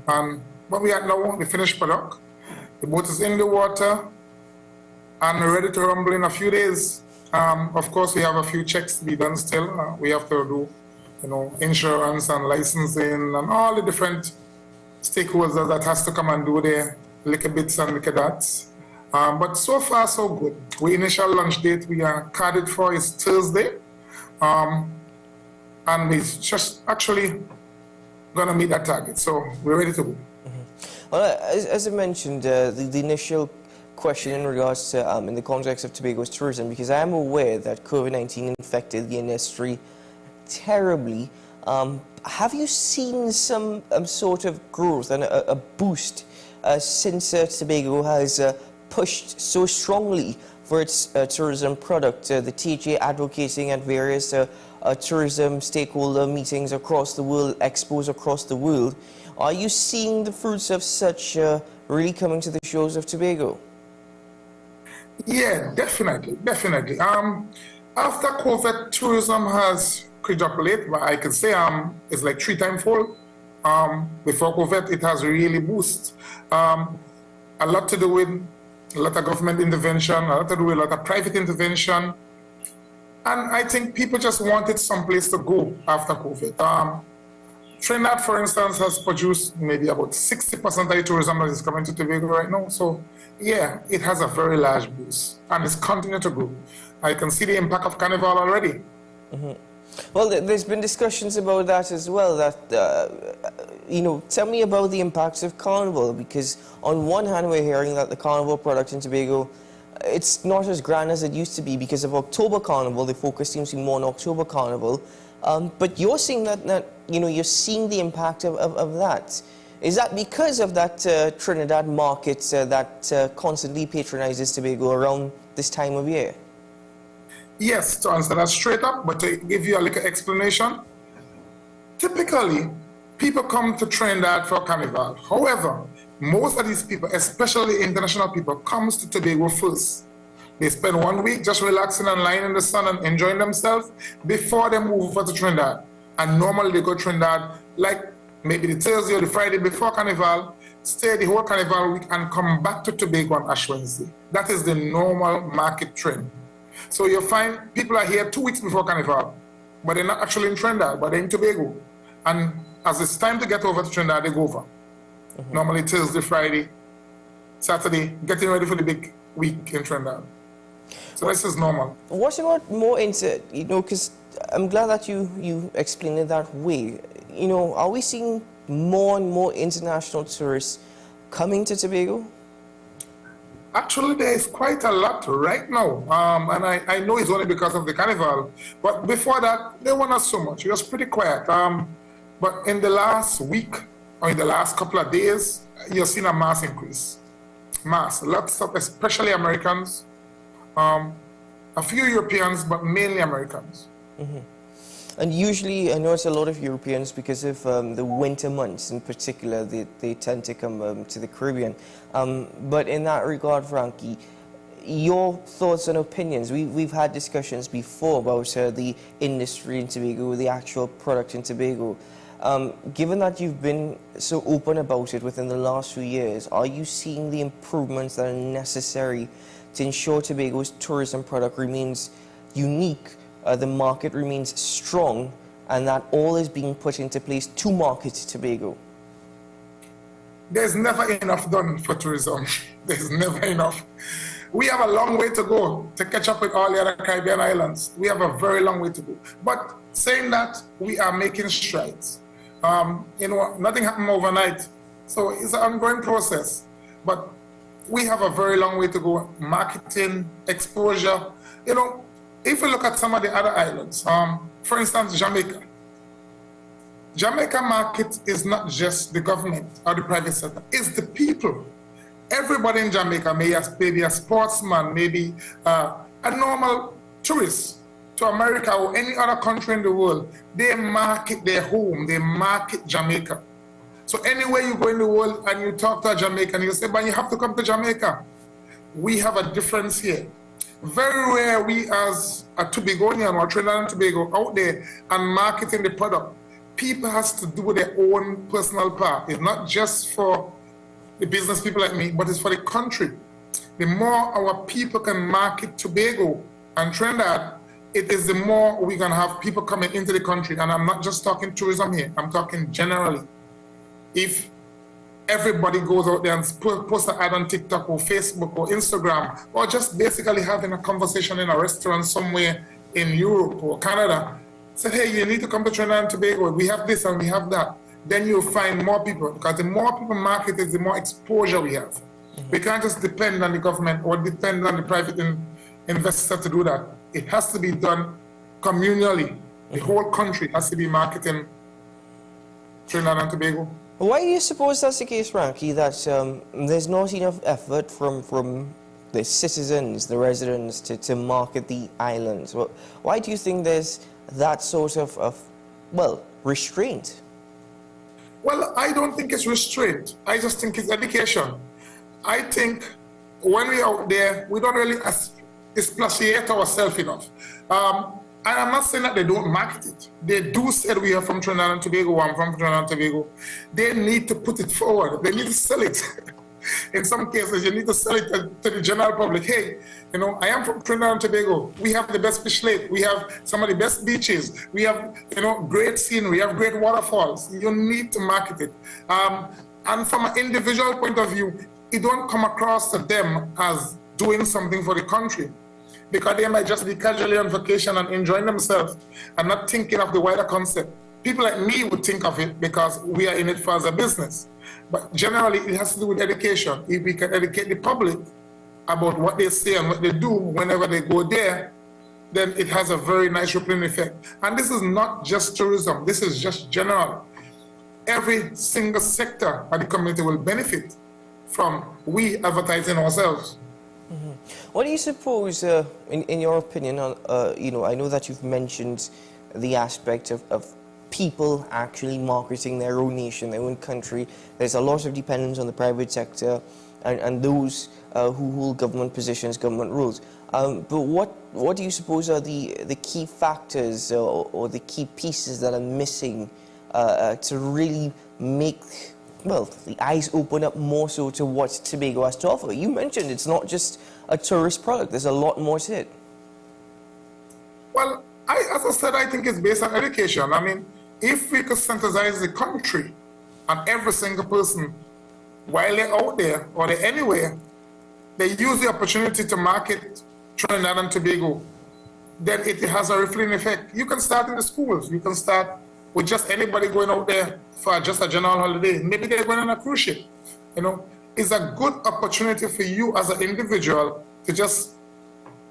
But we are now the finished product. The boat is in the water and ready to rumble in a few days. Of course, we have a few checks to be done still. We have to do, insurance and licensing and all the different stakeholders that has to come and do their little bits and little dots. But so far, so good. We initial launch date we are carded for is Thursday. And we're just actually going to meet that target. So we're ready to go. Well, as I mentioned, the initial question in regards to, in the context of Tobago's tourism, because I am aware that COVID-19 infected the industry terribly. Have you seen some sort of growth and a boost since Tobago has pushed so strongly for its tourism product, the THA advocating at various tourism stakeholder meetings across the world, expos across the world? Are you seeing the fruits of such really coming to the shores of Tobago? Yeah, definitely. After COVID, tourism has quadrupled, but I can say it's like 3 times full. Before COVID, it has really boosted. A lot to do with a lot of government intervention, a lot to do with a lot of private intervention. And I think people just wanted someplace to go after COVID. Trinidad, for instance, has produced maybe about 60% of the tourism that is coming to Tobago right now. So, yeah, it has a very large boost and it's continuing to grow. I can see the impact of Carnival already. Well, there's been discussions about that as well. That tell me about the impacts of Carnival, because on one hand we're hearing that the Carnival product in Tobago, it's not as grand as it used to be because of October Carnival. The focus seems to be more on October Carnival. But you're seeing that you're seeing the impact of that. Is that because of that Trinidad market that constantly patronizes Tobago around this time of year? Yes, to answer that straight up, but to give you a little explanation, typically people come to Trinidad for Carnival. However, most of these people, especially international people, comes to Tobago first. They spend 1 week just relaxing and lying in the sun and enjoying themselves before they move over to Trinidad. And normally they go to Trinidad like maybe the Thursday or the Friday before Carnival, stay the whole Carnival week and come back to Tobago on Ash Wednesday. That is the normal market trend. So you'll find people are here 2 weeks before Carnival, but they're not actually in Trinidad, but they're in Tobago. And as it's time to get over to Trinidad, they go over. Normally Thursday, Friday, Saturday, getting ready for the big week in Trinidad. So this is normal. What about more into, because I'm glad that you explained it that way. Are we seeing more and more international tourists coming to Tobago? Actually, there is quite a lot right now. And I know it's only because of the Carnival. But before that, there were not so much. It was pretty quiet. But in the last week, or in the last couple of days, you've seen a mass increase. Lots of, especially Americans. A few Europeans, but mainly Americans. And usually, I know it's a lot of Europeans because of the winter months in particular, they tend to come to the Caribbean. But in that regard, Frankie, your thoughts and opinions. We've had discussions before about the industry in Tobago, the actual product in Tobago. Given that you've been so open about it within the last few years, are you seeing the improvements that are necessary to ensure Tobago's tourism product remains unique, the market remains strong, and that all is being put into place to market Tobago? There's never enough done for tourism. There's never enough. We have a long way to go to catch up with all the other Caribbean islands. We have a very long way to go. But saying that, we are making strides. Nothing happened overnight. So it's an ongoing process. But we have a very long way to go. Marketing, exposure. If we look at some of the other islands, for instance, Jamaica. Jamaica market is not just the government or the private sector, it's the people. Everybody in Jamaica, maybe a sportsman, maybe a normal tourist to America or any other country in the world, they market their home, they market Jamaica. So anywhere you go in the world and you talk to a Jamaican, you say, but you have to come to Jamaica. We have a difference here. Very rare we as a Tobagonian or Trinidad and Tobago out there and marketing the product. people has to do their own personal part. It's not just for the business people like me, but it's for the country. The more our people can market Tobago and Trinidad, it is the more we're gonna have people coming into the country. And I'm not just talking tourism here, I'm talking generally. If everybody goes out there and posts an ad on TikTok or Facebook or Instagram, or just basically having a conversation in a restaurant somewhere in Europe or Canada, say, hey, you need to come to Trinidad and Tobago, we have this and we have that, then you'll find more people, because the more people market it, the more exposure we have. We can't just depend on the government or depend on the private investor to do that. It has to be done communally. The whole country has to be marketing Trinidad and Tobago. Why do you suppose that's the case, Frankie, that there's not enough effort from the citizens, the residents, to market the islands? Well, why do you think there's that sort of restraint? Well, I don't think it's restraint. I just think it's education. I think when we're out there, we don't really expatiate ourselves enough. And I'm not saying that they don't market it. They do say we are from Trinidad and Tobago, I'm from Trinidad and Tobago. They need to put it forward. They need to sell it. In some cases, you need to sell it to the general public. Hey, you know, I am from Trinidad and Tobago. We have the best fish lake. We have some of the best beaches. We have, you know, great scenery. We have great waterfalls. You need to market it. And from an individual point of view, it don't come across to them as doing something for the country, because they might just be casually on vacation and enjoying themselves and not thinking of the wider concept. People like me would think of it because we are in it for as a business. But generally, it has to do with education. If we can educate the public about what they say and what they do whenever they go there, then it has a very nice rippling effect. And this is not just tourism, this is just general. Every single sector of the community will benefit from we advertising ourselves. What do you suppose, in your opinion, you know, I know that you've mentioned the aspect of people actually marketing their own nation, their own country. There's a lot of dependence on the private sector and those who hold government positions, government roles. But what do you suppose are the key factors or the key pieces that are missing to really make, well, the eyes open up more so to what Tobago has to offer? You mentioned it's not just a tourist product. There's a lot more to it. Well, as I said, I think it's based on education. I mean, if we could synthesize the country and every single person, while they're out there or they're anywhere, they use the opportunity to market Trinidad and Tobago, then it has a rippling effect. You can start in the schools. You can start with just anybody going out there for just a general holiday. Maybe they're going on a cruise ship. You know, it's a good opportunity for you as an individual to just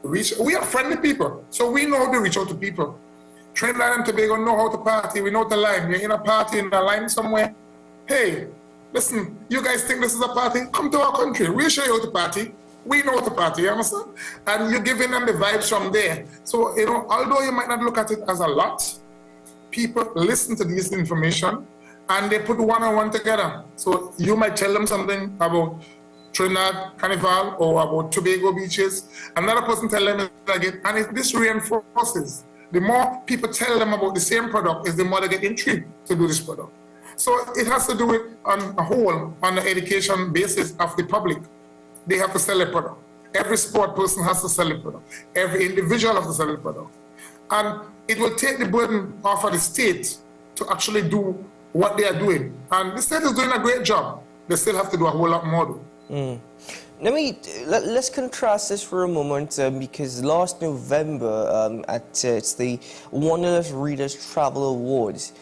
reach. We are friendly people, so we know how to reach out to people. Trinidad and Tobago know how to party. We know the line. You're in a party in a line somewhere. Hey, listen, you guys think this is a party? Come to our country. We'll show you how to party. We know how to party, you understand? And you're giving them the vibes from there. So, you know, although you might not look at it as a lot, people listen to this information and they put one and one together. So you might tell them something about Trinidad Carnival or about Tobago beaches. Another person tell them again, and this reinforces. The more people tell them about the same product, is the more they get intrigued to do this product. So it has to do with, on a whole, on the education basis of the public. They have to sell a product. Every sport person has to sell a product. Every individual has to sell a product. And it will take the burden off of the state to actually do what they are doing. And the state is doing a great job. They still have to do a whole lot more though. Let's contrast this for a moment because last November it's the Wanderlust Readers Travel Awards,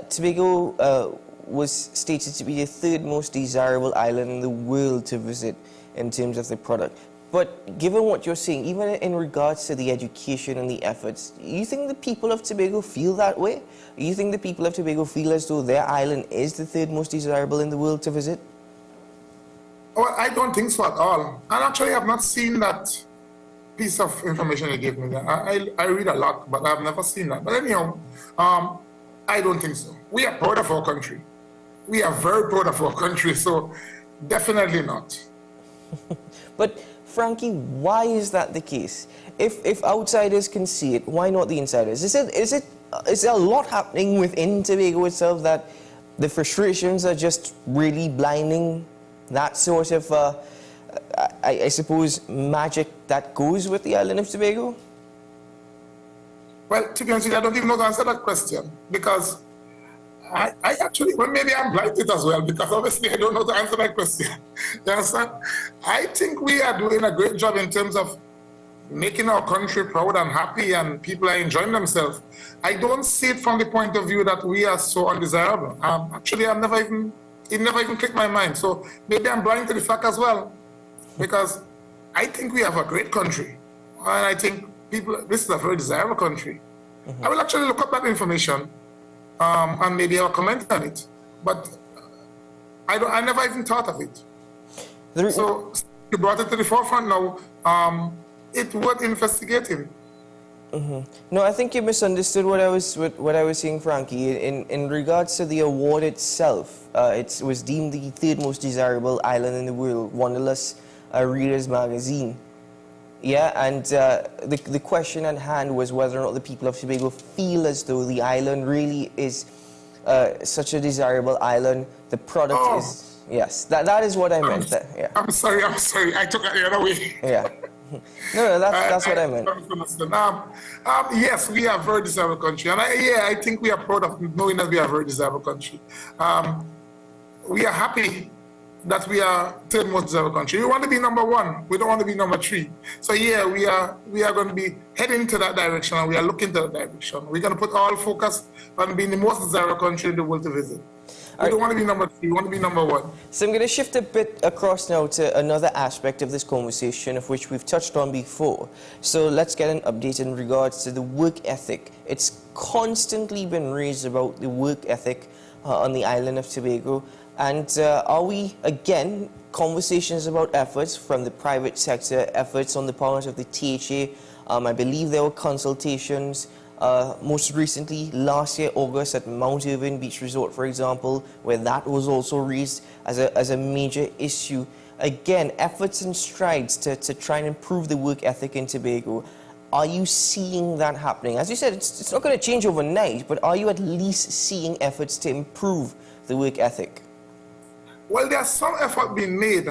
Tobago was stated to be the third most desirable island in the world to visit in terms of the product. But given what you're saying, even in regards to the education and the efforts, do you think the people of Tobago feel that way? Do you think the people of Tobago feel as though their island is the third most desirable in the world to visit? Well, I don't think so at all. And actually, I've not seen that piece of information you gave me. I read a lot, but I've never seen that. But anyhow, I don't think so. We are proud of our country. We are very proud of our country, so definitely not. But Frankie, why is that the case? If outsiders can see it, why not the insiders? Is it is there a lot happening within Tobago itself that the frustrations are just really blinding that sort of, I suppose, magic that goes with the island of Tobago? Well, to be honest, I don't even know to answer that question because I actually, well, maybe I'm blinded as well because obviously I don't know to answer that question. You understand? I think we are doing a great job in terms of making our country proud and happy and people are enjoying themselves. I don't see it from the point of view that we are so undesirable. Actually, it never even clicked my mind. So maybe I'm blind to the fact as well because I think we have a great country. And I think this is a very desirable country. I will actually look up that information and maybe have a comment on it. But I never even thought of it. So you brought it to the forefront now. It's worth investigating. No, I think you misunderstood what I was saying, Frankie. In regards to the award itself, it was deemed the third most desirable island in the world, Wanderlust Readers Magazine. Yeah, and the question at hand was whether or not the people of Tobago feel as though the island really is such a desirable island. The product is, yes, that is what I meant. Yeah. I'm sorry, I took it the other way. Yeah. No, that's what I meant. Yes, we are a very desirable country, and I think we are proud of knowing that we are a very desirable country. We are happy that we are third most desirable country. We want to be number one. We don't want to be number 3. So yeah, we are going to be heading to that direction, and we are looking to that direction. We're going to put all focus on being the most desirable country in the world to visit. We don't want to be number 3, we want to be number 1. So I'm going to shift a bit across now to another aspect of this conversation of which we've touched on before. So let's get an update in regards to the work ethic. It's constantly been raised about the work ethic on the island of Tobago. And are we, again, conversations about efforts from the private sector, efforts on the part of the THA? I believe there were consultations most recently, last year, August, at Mount Irving Beach Resort, for example, where that was also raised as a major issue. Again, efforts and strides to try and improve the work ethic in Tobago. Are you seeing that happening? As you said, it's not going to change overnight, but are you at least seeing efforts to improve the work ethic? Well, there's some effort being made,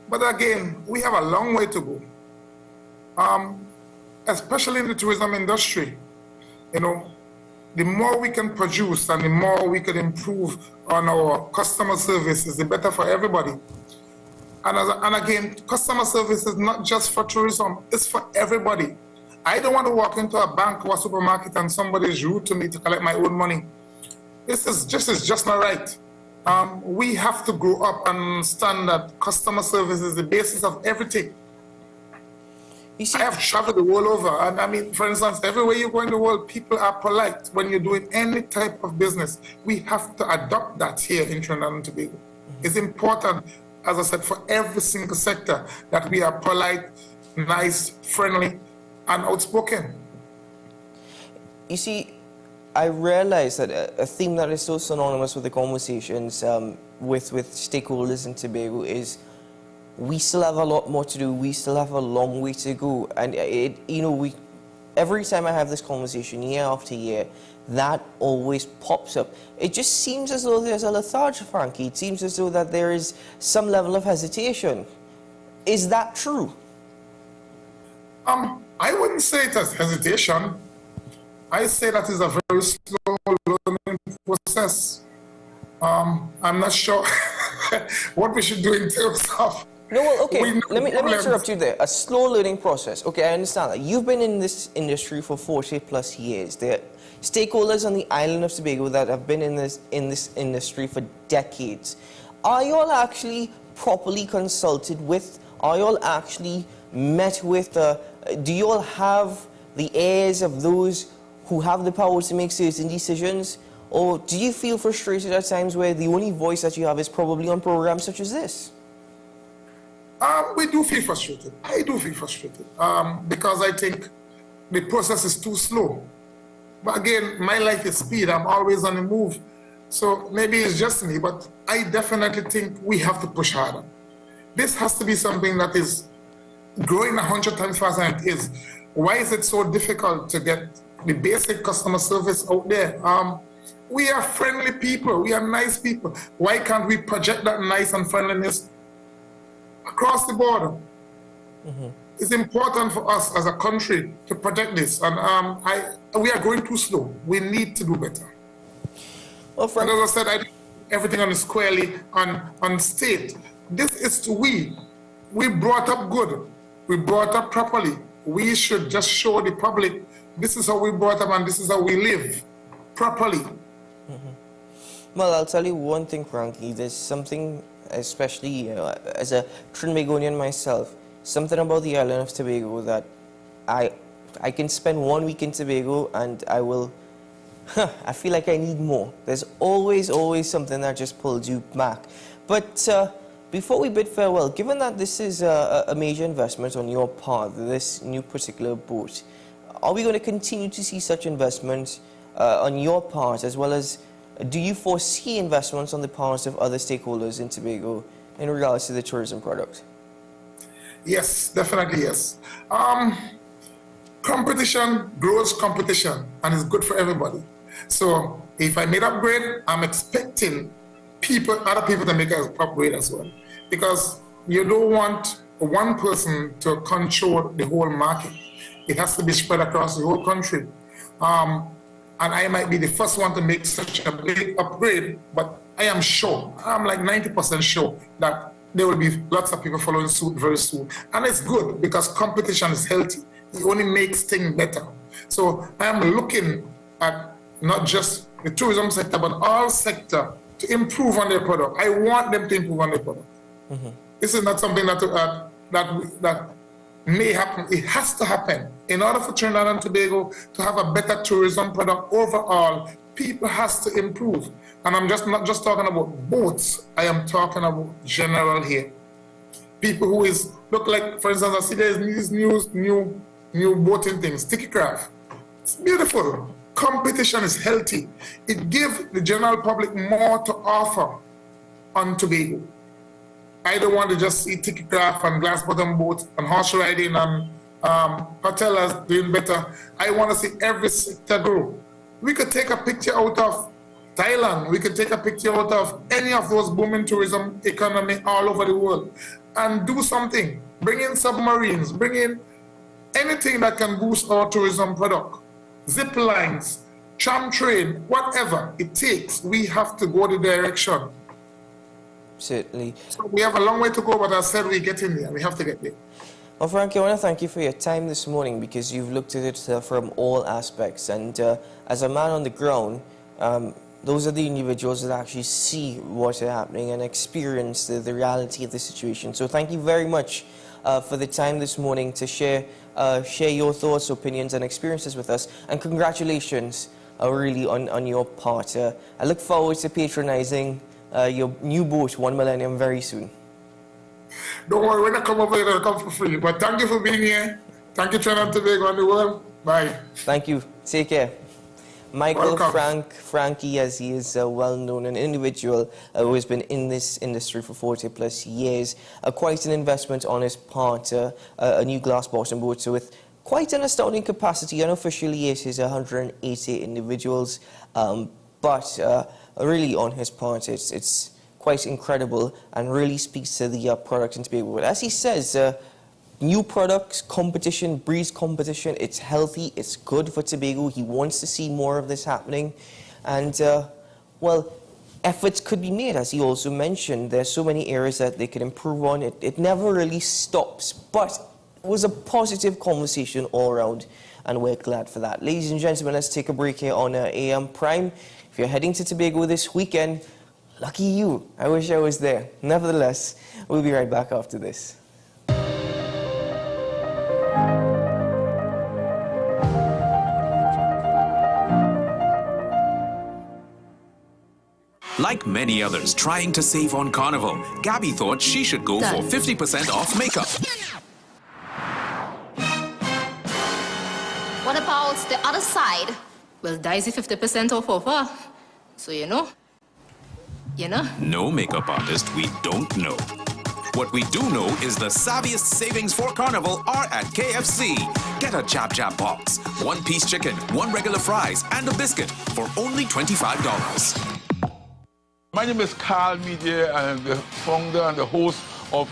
but again, we have a long way to go, especially in the tourism industry. You know, the more we can produce and the more we can improve on our customer services, the better for everybody. And again, customer service is not just for tourism, it's for everybody. I don't want to walk into a bank or a supermarket and somebody is rude to me to collect my own money. This is just not right. We have to grow up and understand that customer service is the basis of everything. You see, I have traveled the world over, and I mean, for instance, everywhere you go in the world, people are polite when you're doing any type of business. We have to adopt that here in Trinidad and Tobago. It's important, as I said, for every single sector that we are polite, nice, friendly, and outspoken. You see, I realize that a theme that is so synonymous with the conversations with stakeholders in Tobago is we still have a lot more to do. We still have a long way to go. And every time I have this conversation, year after year, that always pops up. It just seems as though there's a lethargy, Frankie. It seems as though that there is some level of hesitation. Is that true? I wouldn't say it as hesitation. I say that is a very slow learning process. I'm not sure what we should do in terms of. No, well, okay, let me interrupt you there. A slow learning process. Okay, I understand that. You've been in this industry for 40 plus years. There are stakeholders on the island of Tobago that have been in this industry for decades. Are you all actually properly consulted with? Are you all actually met with? Do you all have the ears of those who have the power to make certain decisions? Or do you feel frustrated at times where the only voice that you have is probably on programs such as this? We do feel frustrated. I do feel frustrated because I think the process is too slow. But again, my life is speed. I'm always on the move. So maybe it's just me, but I definitely think we have to push harder. This has to be something that is growing 100 times faster than it is. Why is it so difficult to get the basic customer service out there. We are friendly people. We are nice people. Why can't we project that nice and friendliness across the border? Mm-hmm. It's important for us as a country to protect this. And we are going too slow. We need to do better. Well, and as I said, I everything on squarely on state. This is to we. We brought up good. We brought up properly. We should just show the public this is how we brought up and this is how we live properly. Mm-hmm. Well, I'll tell you one thing, Frankie. There's something, especially as a Trinbagonian myself, something about the island of Tobago that I can spend 1 week in Tobago and I will, I feel like I need more. There's always something that just pulls you back. But before we bid farewell, given that this is a major investment on your part, this new particular boat, are we going to continue to see such investments on your part, as well as do you foresee investments on the part of other stakeholders in Tobago in regards to the tourism product? Yes, definitely yes. Competition grows competition and is good for everybody. So if I made upgrade, I'm expecting other people to make an upgrade as well. Because you don't want one person to control the whole market. It has to be spread across the whole country. And I might be the first one to make such a big upgrade, but I am sure, I'm like 90% sure that there will be lots of people following suit very soon. And it's good because competition is healthy. It only makes things better. So I am looking at not just the tourism sector, but all sector to improve on their product. I want them to improve on their product. Mm-hmm. This is not something that may happen. It has to happen. In order for Trinidad and Tobago to have a better tourism product overall, people has to improve. And I'm not just talking about boats. I am talking about general here. People who look like, for instance, I see there's these new boating things, sticky craft. It's beautiful. Competition is healthy. It gives the general public more to offer on Tobago. I don't want to just see ticky craft and glass bottom boats and horse riding and hotels doing better. I want to see every sector grow. We could take a picture out of Thailand. We could take a picture out of any of those booming tourism economy all over the world and do something. Bring in submarines, bring in anything that can boost our tourism product. Zip lines, tram train, whatever it takes, we have to go the direction. Certainly. So we have a long way to go, but as I said, we're getting there. We have to get there. Well, Frankie, I want to thank you for your time this morning because you've looked at it from all aspects. And as a man on the ground, those are the individuals that actually see what's happening and experience the reality of the situation. So thank you very much for the time this morning to share your thoughts, opinions, and experiences with us. And congratulations, really, on your part. I look forward to patronizing your new boat, One Millennium, very soon. Don't worry, when I come over here, I'll come for free. But thank you for being here. Thank you, Trinidad and Tobago and the world. Bye. Thank you. Take care. Michael Frankie, as he is well known, an individual who has been in this industry for 40 plus years. Quite an investment on his part, a new glass bottom boat, so with quite an astounding capacity. Unofficially it is 180 individuals, but really on his part it's quite incredible and really speaks to the product in Tobago. As he says, new products, competition breeds competition. It's healthy, it's good for Tobago. He wants to see more of this happening. And, well, efforts could be made, as he also mentioned. There's so many areas that they could improve on. It never really stops. But it was a positive conversation all around, and we're glad for that. Ladies and gentlemen, let's take a break here on AM Prime. If you're heading to Tobago this weekend, lucky you. I wish I was there. Nevertheless, we'll be right back after this. Like many others trying to save on Carnival, Gabby thought she should go for 50% off makeup. What about the other side? Well, Daisy 50% off offer. So you know. No makeup artist we don't know. What we do know is the savviest savings for Carnival are at KFC. Get a Jab Jab box, 1-piece chicken, 1 regular fries, and a biscuit for only $25. My name is Carl Media. I am the founder and the host of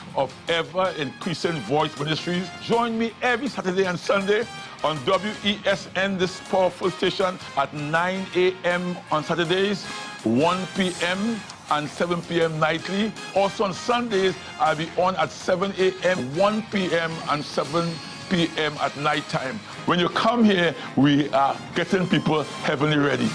Ever Increasing Voice Ministries. Join me every Saturday and Sunday on WESN, this powerful station, at 9 a.m. on Saturdays, 1 p.m. and 7 p.m. nightly. Also on Sundays, I'll be on at 7 a.m., 1 p.m. and 7 p.m. at night time. When you come here, we are getting people heavenly ready.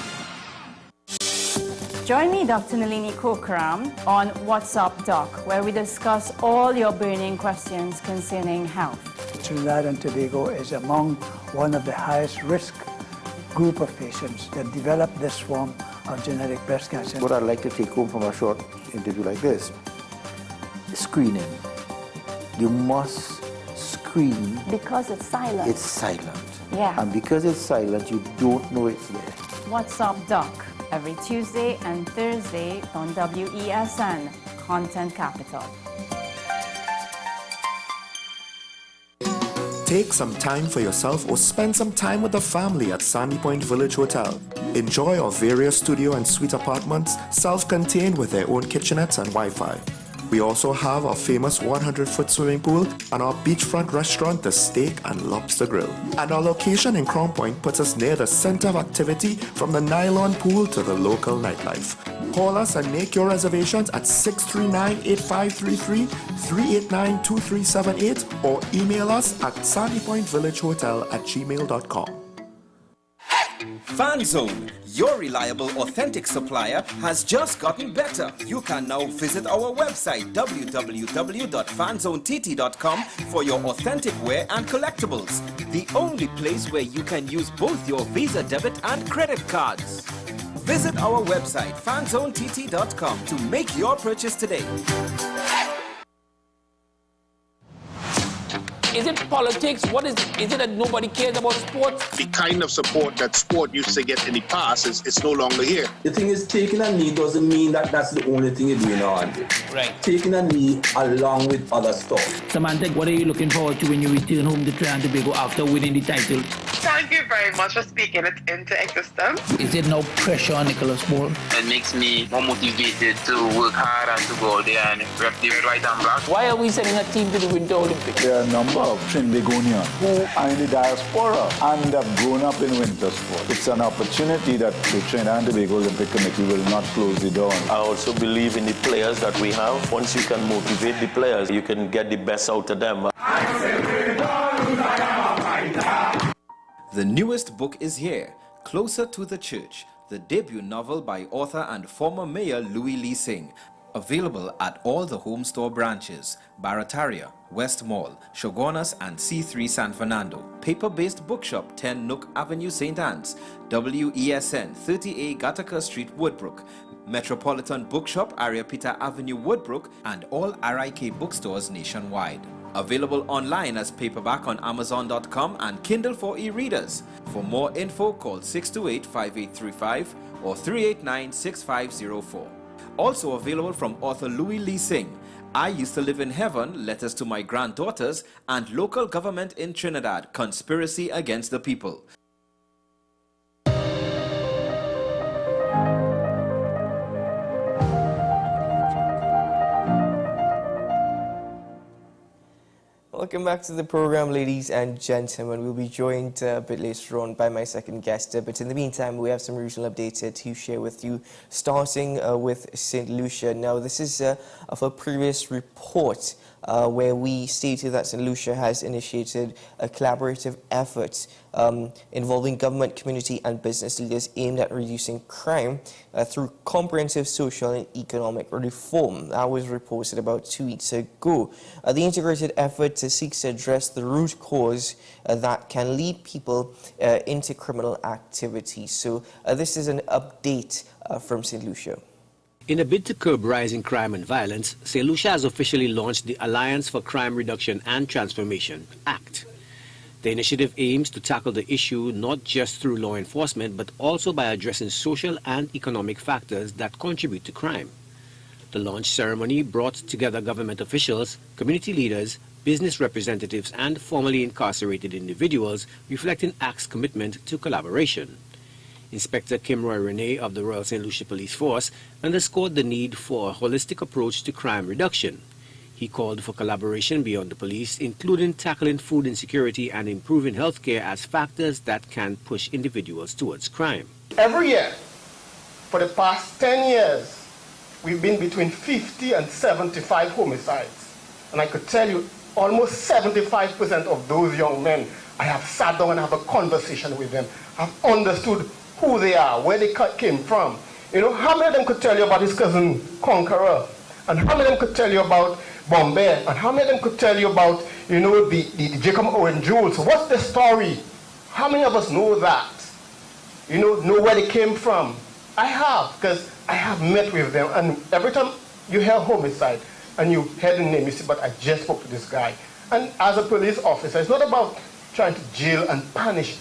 Join me, Dr. Nalini Kokram, on What's Up Doc, where we discuss all your burning questions concerning health. Trinidad and Tobago is among one of the highest risk group of patients that develop this form of genetic breast cancer. What I'd like to take home from a short interview like this, screening. You must screen. Because it's silent. It's silent. Yeah. And because it's silent, you don't know it's there. What's Up Doc, every Tuesday and Thursday on WESN, Content Capital. Take some time for yourself or spend some time with the family at Sandy Point Village Hotel. Enjoy our various studio and suite apartments, self-contained with their own kitchenettes and Wi-Fi. We also have our famous 100-foot swimming pool and our beachfront restaurant, the Steak and Lobster Grill. And our location in Crown Point puts us near the center of activity from the nylon pool to the local nightlife. Call us and make your reservations at 639-8533, 389-2378 or email us at sandypointvillagehotel@gmail.com. FanZone, your reliable, authentic supplier, has just gotten better. You can now visit our website www.fanzonett.com for your authentic wear and collectibles. The only place where you can use both your Visa debit and credit cards. Visit our website fanzonett.com to make your purchase today. Is it politics? What is it that nobody cares about sports? The kind of support that sport used to get in the past is no longer here. The thing is, taking a knee doesn't mean that that's the only thing you're doing on it. Right. Taking a knee along with other stuff. Samantha, what are you looking forward to when you return home to Trinidad and Tobago after winning the title? Thank you very much for speaking it into existence. Is there no pressure on Nicholas Ball? It makes me more motivated to work hard and to go out there and rep the white and black. Why are we sending a team to the Winter Olympics? There are a number of Trinbagonians who are in the diaspora and have grown up in winter sport. It's an opportunity that the Trinidad and Tobago Olympic Committee will not close the door on. I also believe in the players that we have. Once you can motivate the players, you can get the best out of them. The newest book is here, Closer to the Church, the debut novel by author and former mayor Louis Lee Singh. Available at all the home store branches, Barataria, West Mall, Shogunas and C3 San Fernando. Paper-based bookshop 10 Nook Avenue, St. Anne's, WESN 30A Gattaca Street, Woodbrook, Metropolitan Bookshop, Ariapita Avenue, Woodbrook, and all RIK bookstores nationwide. Available online as paperback on Amazon.com and Kindle for e-readers. For more info, call 628-5835 or 389-6504. Also available from author Louis Lee Singh, I Used to Live in Heaven, Letters to My Granddaughters, and Local Government in Trinidad, Conspiracy Against the People. Welcome back to the program, ladies and gentlemen. We'll be joined a bit later on by my second guest, but in the meantime, we have some regional updates to share with you, starting with St. Lucia. Now, this is of a previous report where we stated that St. Lucia has initiated a collaborative effort involving government, community and business leaders aimed at reducing crime through comprehensive social and economic reform. That was reported about 2 weeks ago. The integrated effort seeks to address the root cause that can lead people into criminal activity. So this is an update from St. Lucia. In a bid to curb rising crime and violence, St. Lucia has officially launched the Alliance for Crime Reduction and Transformation, ACT. The initiative aims to tackle the issue not just through law enforcement, but also by addressing social and economic factors that contribute to crime. The launch ceremony brought together government officials, community leaders, business representatives, and formerly incarcerated individuals, reflecting ACT's commitment to collaboration. Inspector Kimroy Renee of the Royal St. Lucia Police Force underscored the need for a holistic approach to crime reduction. He called for collaboration beyond the police, including tackling food insecurity and improving healthcare as factors that can push individuals towards crime. Every year, for the past 10 years, we've been between 50 and 75 homicides. And I could tell you, almost 75% of those young men, I have sat down and have a conversation with them. I've understood who they are, where they came from. You know, how many of them could tell you about his cousin Conqueror? And how many of them could tell you about Bombay? And how many of them could tell you about, you know, the Jacob Owen jewels? What's the story? How many of us know that? You know where they came from? I have, because I have met with them. And every time you hear homicide and you hear the name, you say, but I just spoke to this guy. And as a police officer, it's not about trying to jail and punish,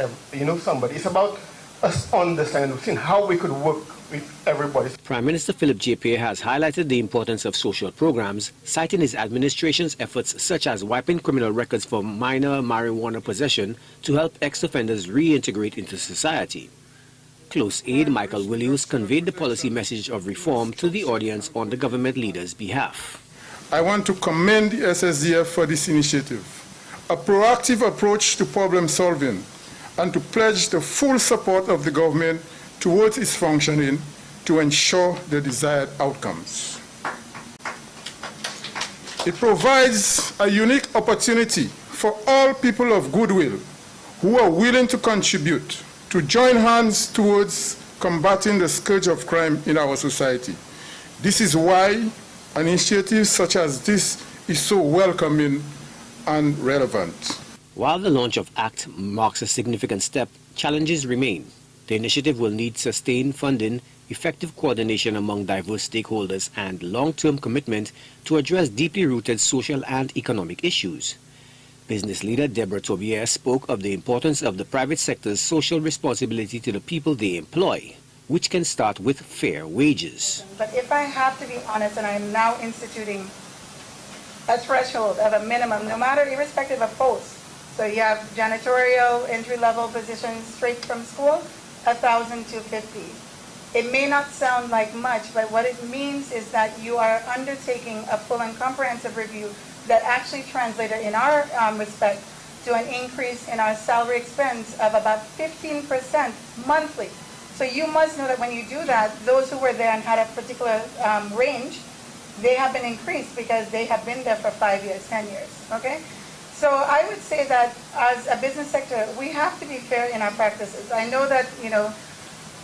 somebody. It's about us understanding, seeing how we could work with everybody. Prime Minister Philip J. Pierre has highlighted the importance of social programs, citing his administration's efforts such as wiping criminal records for minor marijuana possession to help ex-offenders reintegrate into society. Close aide Michael Williams conveyed the policy message of reform to the audience on the government leader's behalf. I want to commend the SSDF for this initiative, a proactive approach to problem solving, and to pledge the full support of the government towards its functioning to ensure the desired outcomes. It provides a unique opportunity for all people of goodwill who are willing to contribute to join hands towards combating the scourge of crime in our society. This is why an initiative such as this is so welcoming and relevant. While the launch of ACT marks a significant step, challenges remain. The initiative will need sustained funding, effective coordination among diverse stakeholders, and long-term commitment to address deeply rooted social and economic issues. Business leader Deborah Tobias spoke of the importance of the private sector's social responsibility to the people they employ, which can start with fair wages. But if I have to be honest, and I'm now instituting a threshold of a minimum, no matter, irrespective of post. So you have janitorial, entry-level positions straight from school, 1,250. It may not sound like much, but what it means is that you are undertaking a full and comprehensive review that actually translated in our respect to an increase in our salary expense of about 15% monthly. So you must know that when you do that, those who were there and had a particular range, they have been increased because they have been there for 5 years, 10 years, okay? So I would say that as a business sector, we have to be fair in our practices. I know that,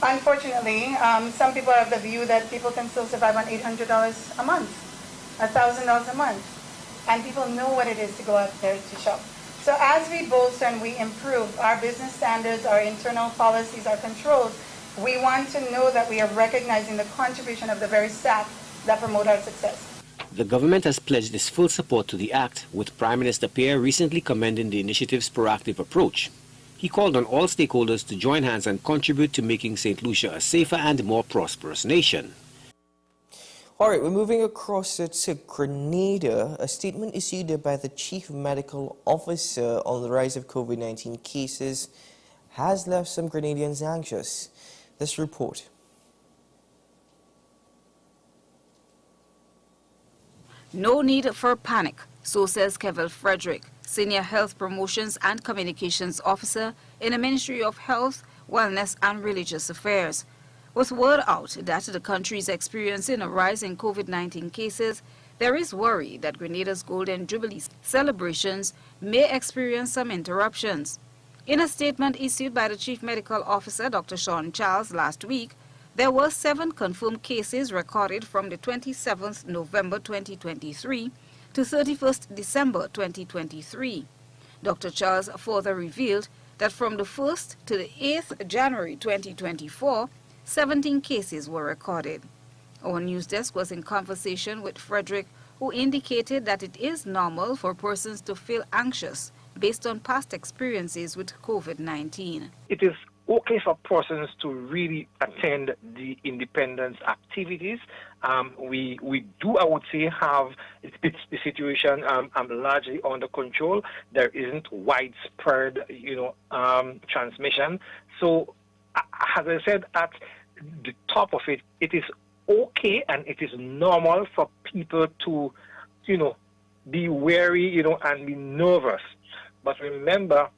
unfortunately, some people have the view that people can still survive on $800 a month, $1,000 a month. And people know what it is to go out there to shop. So as we bolster and we improve our business standards, our internal policies, our controls, we want to know that we are recognizing the contribution of the very staff that promote our success. The government has pledged its full support to the Act, with Prime Minister Pierre recently commending the initiative's proactive approach. He called on all stakeholders to join hands and contribute to making St. Lucia a safer and more prosperous nation. All right, we're moving across to Grenada. A statement issued by the Chief Medical Officer on the rise of COVID-19 cases has left some Grenadians anxious. This report. No need for panic, so says Kevin Frederick, Senior Health Promotions and Communications Officer in the Ministry of Health, Wellness and Religious Affairs. With word out that the country is experiencing a rise in COVID-19 cases, there is worry that Grenada's Golden Jubilee celebrations may experience some interruptions. In a statement issued by the Chief Medical Officer, Dr. Sean Charles, last week, there were 7 confirmed cases recorded from the 27th November 2023 to 31st December 2023. Dr. Charles further revealed that from the 1st to the 8th January 2024, 17 cases were recorded. Our news desk was in conversation with Frederick, who indicated that it is normal for persons to feel anxious based on past experiences with COVID-19. It is okay for persons to really attend the independence activities. We do, I would say, have the situation largely under control. There isn't widespread, transmission. So, as I said, at the top of it, it is okay and it is normal for people to, be wary, and be nervous. But remember,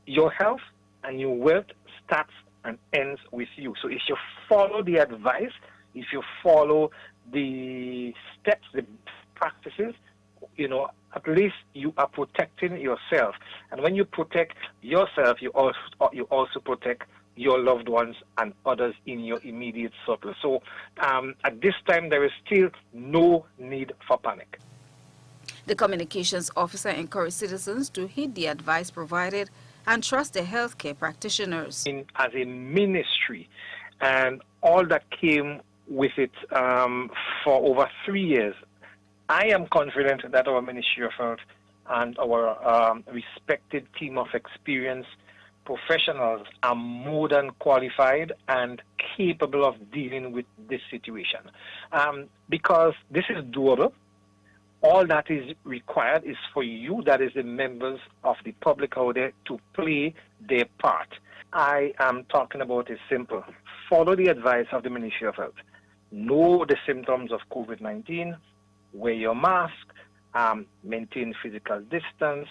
your health and your wealth starts and ends with you. So if you follow the advice, if you follow the steps, the practices, at least you are protecting yourself. And when you protect yourself, you also protect your loved ones and others in your immediate circle. So at this time, there is still no need for panic. The communications officer encouraged citizens to heed the advice provided and trust the healthcare practitioners. As a ministry, and all that came with it for over 3 years, I am confident that our Ministry of Health and our respected team of experienced professionals are more than qualified and capable of dealing with this situation. Because this is doable. All that is required is for you, that is the members of the public out there, to play their part. I am talking about is simple. Follow the advice of the Ministry of Health. Know the symptoms of COVID-19. Wear your mask. Maintain physical distance.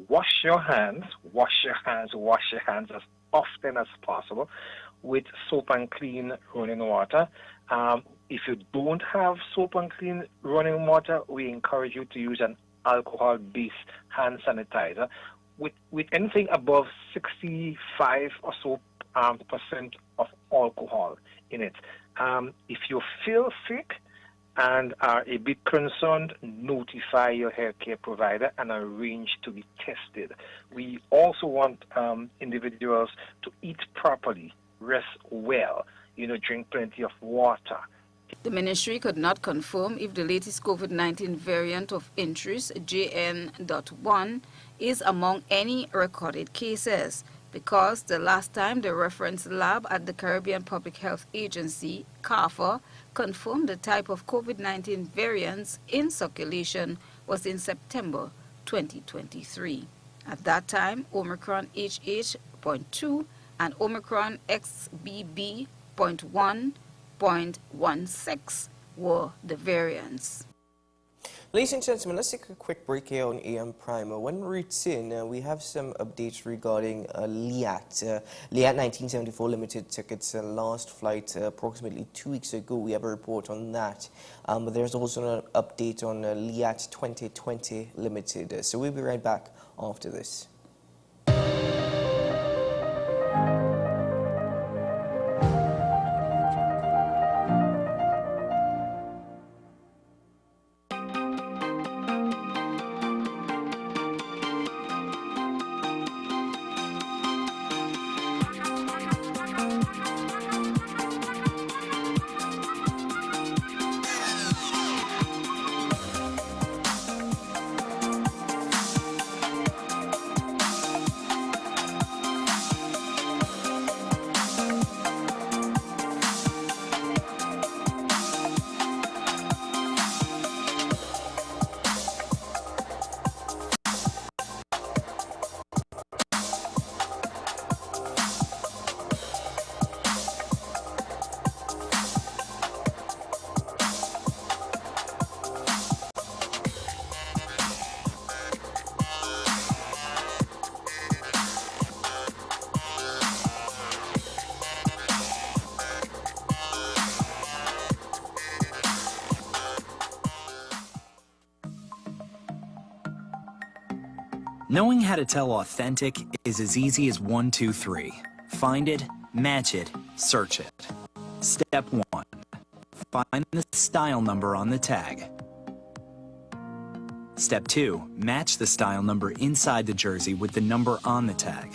Wash your hands as often as possible with soap and clean running water. If you don't have soap and clean running water, we encourage you to use an alcohol-based hand sanitizer with anything above 65 or so percent of alcohol in it. If you feel sick and are a bit concerned, notify your healthcare provider and arrange to be tested. We also want individuals to eat properly, rest well, drink plenty of water. The ministry could not confirm if the latest COVID-19 variant of interest, JN.1, is among any recorded cases, because the last time the reference lab at the Caribbean Public Health Agency, CARPHA, confirmed the type of COVID-19 variants in circulation was in September 2023. At that time, Omicron HH.2 and Omicron XBB.1.16 were the variants. Ladies and gentlemen, let's take a quick break here on AM Primer. When we return, we have some updates regarding LIAT. LIAT 1974 Limited took its last flight approximately 2 weeks ago. We have a report on that. But there's also an update on LIAT 2020 Limited. So we'll be right back after this. Knowing how to tell authentic is as easy as 1, 2, 3. Find it, match it, search it. Step 1. Find the style number on the tag. Step 2. Match the style number inside the jersey with the number on the tag.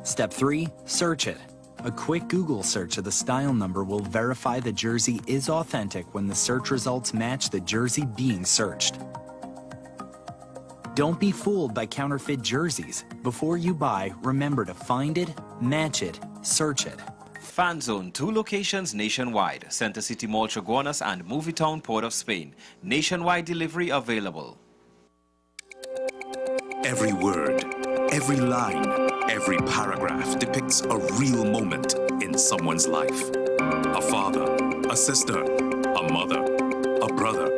Step 3. Search it. A quick Google search of the style number will verify the jersey is authentic when the search results match the jersey being searched. Don't be fooled by counterfeit jerseys. Before you buy, remember to find it, match it, search it. Fan Zone, 2 locations nationwide. Center City Mall, Chaguanas and Movietown, Port of Spain. Nationwide delivery available. Every word, every line, every paragraph depicts a real moment in someone's life. A father, a sister, a mother, a brother.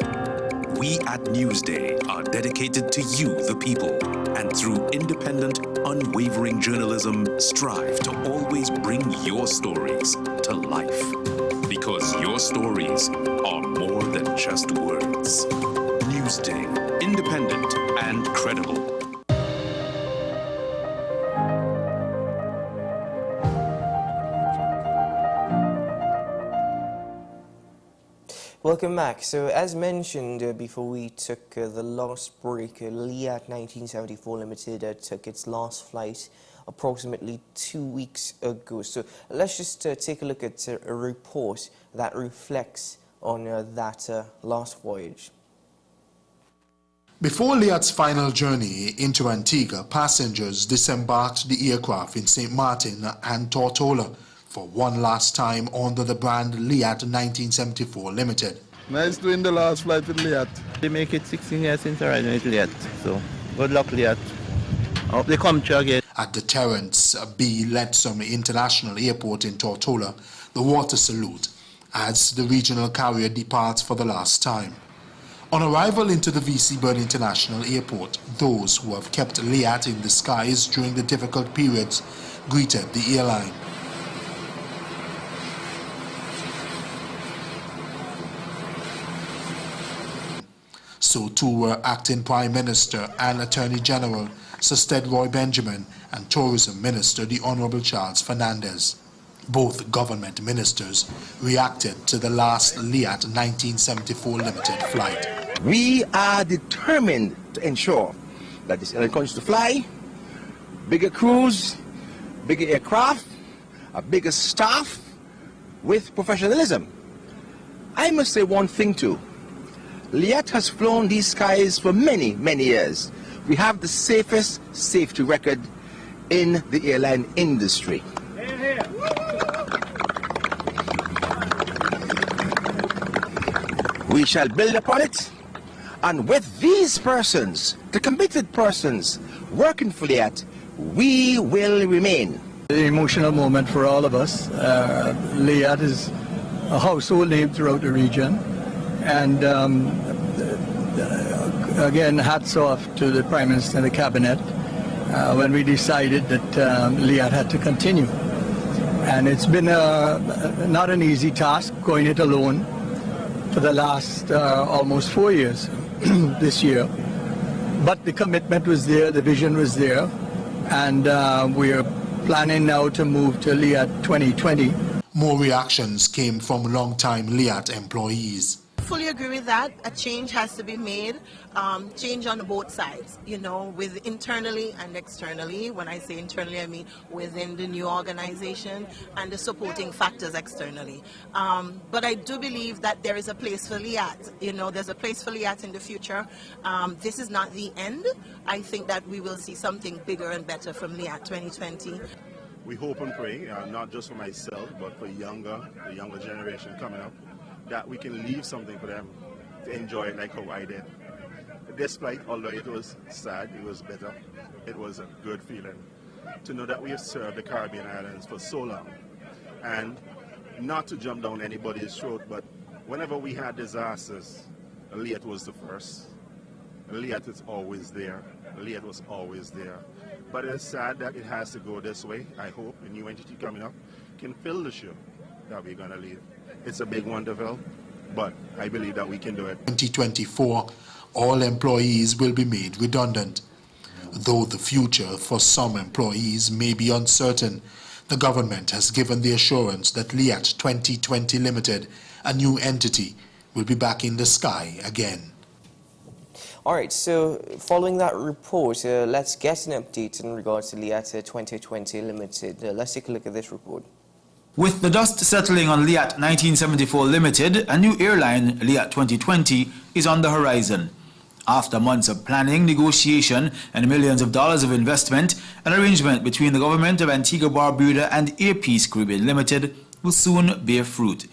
We at Newsday are dedicated to you, the people, and through independent, unwavering journalism, strive to always bring your stories to life. Because your stories are more than just words. Newsday, independent and credible. Welcome back. So as mentioned before we took the last break, Liat 1974 Limited took its last flight approximately 2 weeks ago. So let's just take a look at a report that reflects on that last voyage. Before Liat's final journey into Antigua, passengers disembarked the aircraft in St. Martin and Tortola for one last time under the brand Liat 1974 Limited. Nice doing the last flight with Liat. They make it 16 years since I ride with Liat, so good luck Liat. I hope they come through again. At the Terence B. Letsom International Airport in Tortola, the water salute as the regional carrier departs for the last time. On arrival into the V.C. Bird International Airport, those who have kept Liat in the skies during the difficult periods greeted the airline. So too were Acting Prime Minister and Attorney General Sir Stedroy Benjamin and Tourism Minister the Honourable Charles Fernandez. Both government ministers reacted to the last Liat 1974 Limited flight. We are determined to ensure that this airline continues to fly, bigger crews, bigger aircraft, a bigger staff with professionalism. I must say one thing too. Liat has flown these skies for many, many years. We have the safest safety record in the airline industry. We shall build upon it, and with these persons, the committed persons working for Liat, we will remain. An emotional moment for all of us. Liat is a household name throughout the region. And again, hats off to the Prime Minister and the Cabinet when we decided that Liat had to continue. And it's been not an easy task going it alone for the last almost 4 years this year. But the commitment was there, the vision was there, and we are planning now to move to Liat 2020. More reactions came from long-time Liat employees. I fully agree with that. A change has to be made, change on both sides, you know, with internally and externally. When I say internally, I mean within the new organization and the supporting factors externally. But I do believe that there is a place for Liat. You know, there's a place for Liat in the future. This is not the end. I think that we will see something bigger and better from Liat 2020. We hope and pray, not just for myself, but for the younger generation coming up, that we can leave something for them to enjoy it like how I did. Despite, although it was sad, it was better. It was a good feeling to know that we have served the Caribbean islands for so long. And not to jump down anybody's throat, but whenever we had disasters, Liat was the first. Liat is always there. Liat was always there. But it's sad that it has to go this way. I hope the new entity coming up can fill the ship that we're going to leave. It's a big one to fill, but I believe that we can do it. 2024, all employees will be made redundant. Though the future for some employees may be uncertain, the government has given the assurance that Liat 2020 Limited, a new entity, will be back in the sky again. All right, so following that report, let's get an update in regards to Liat 2020 Limited. Let's take a look at this report. With the dust settling on Liat 1974 Limited, a new airline, Liat 2020, is on the horizon. After months of planning, negotiation, and millions of dollars of investment, an arrangement between the government of Antigua Barbuda and Air Peace Caribbean Limited will soon bear fruit.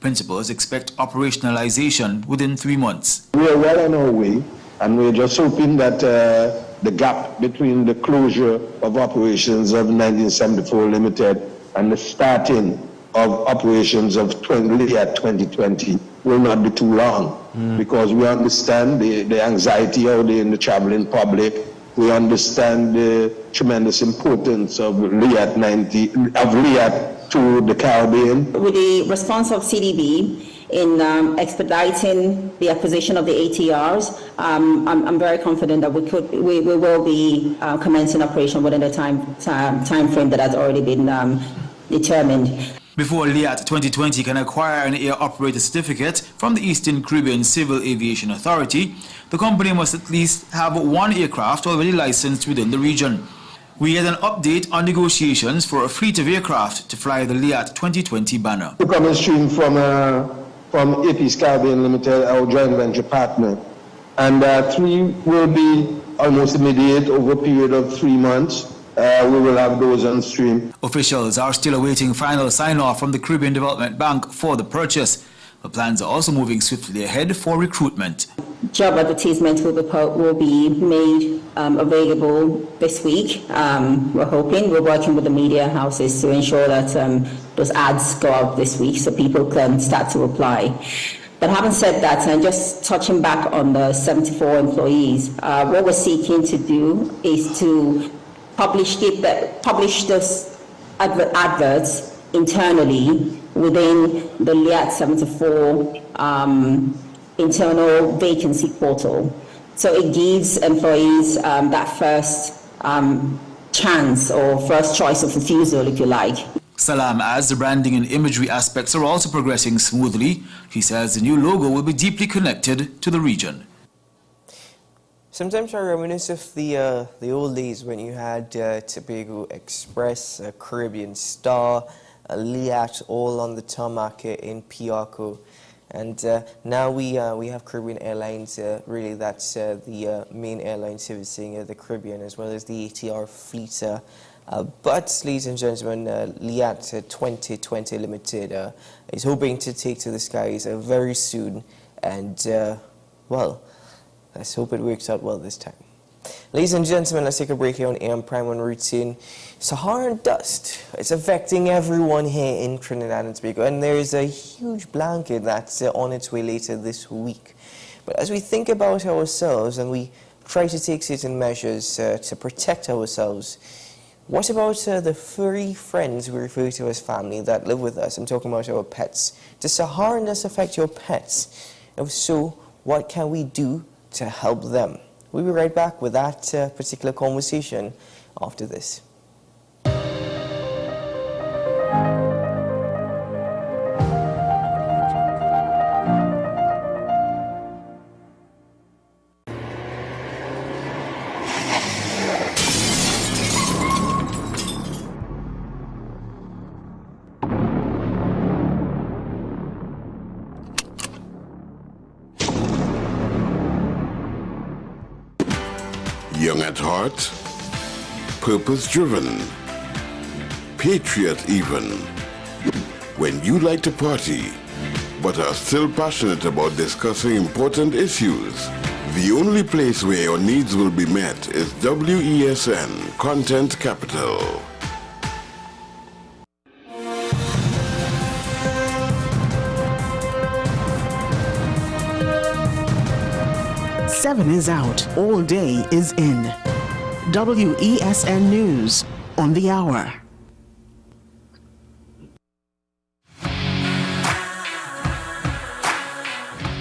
Principals expect operationalization within 3 months. We are well on our way, and we're just hoping that the gap between the closure of operations of 1974 Limited and the starting of operations of Liat 2020 will not be too long, because we understand the anxiety out there in the traveling public. We understand the tremendous importance of Liat to the Caribbean. With the response of CDB in expediting the acquisition of the ATRs, I'm very confident that we will be commencing operation within the time frame that has already been determined. Before Liat 2020 can acquire an air operator certificate from the Eastern Caribbean Civil Aviation Authority, the company must at least have 1 aircraft already licensed within the region. We get an update on negotiations for a fleet of aircraft to fly the Liat 2020 banner. To come in stream from Air Peace Caribbean Limited, our joint venture partner, and 3 will be almost immediate over a period of 3 months. We will have those on stream. Officials are still awaiting final sign-off from the Caribbean Development Bank for the purchase. The plans are also moving swiftly ahead for recruitment. Job advertisements will be made available this week. We're hoping. We're working with the media houses to ensure that those ads go out this week so people can start to apply. But having said that, and just touching back on the 74 employees, what we're seeking to do is to publish those adverts internally within the Liat 74 internal vacancy portal. So it gives employees that first chance or first choice of refusal, if you like. Salam adds the branding and imagery aspects are also progressing smoothly. He says the new logo will be deeply connected to the region. Sometimes I reminisce of the old days when you had Tobago Express, Caribbean Star, Liat, all on the tarmac in Piarco. And now we have Caribbean Airlines, really that's the main airline servicing the Caribbean, as well as the ATR fleet. But, ladies and gentlemen, Liat 2020 Limited is hoping to take to the skies very soon. And, well, let's hope it works out well this time. Ladies and gentlemen, let's take a break here on AM Prime on Routine. Saharan dust, it's affecting everyone here in Trinidad and Tobago, and there is a huge blanket that's on its way later this week. But as we think about ourselves and we try to take certain measures to protect ourselves, what about the furry friends we refer to as family that live with us? I'm talking about our pets. Does Saharan dust affect your pets? If so, what can we do to help them? We'll be right back with that particular conversation after this. Young at heart, purpose-driven, patriot even. When you like to party, but are still passionate about discussing important issues, the only place where your needs will be met is WESN Content Capital. Seven is out, all day is in. WESN News on the hour.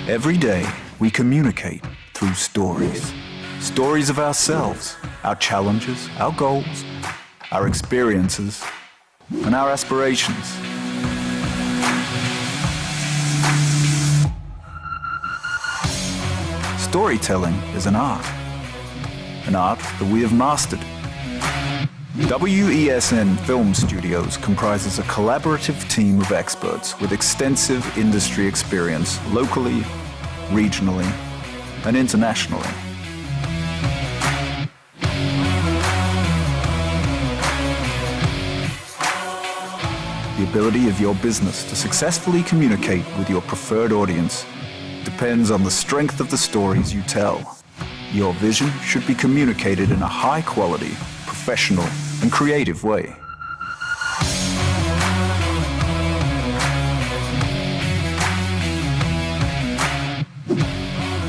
Every day, we communicate through stories. Stories of ourselves, our challenges, our goals, our experiences, and our aspirations. Storytelling is an art that we have mastered. WESN Film Studios comprises a collaborative team of experts with extensive industry experience locally, regionally, and internationally. The ability of your business to successfully communicate with your preferred audience depends on the strength of the stories you tell. Your vision should be communicated in a high-quality, professional, and creative way.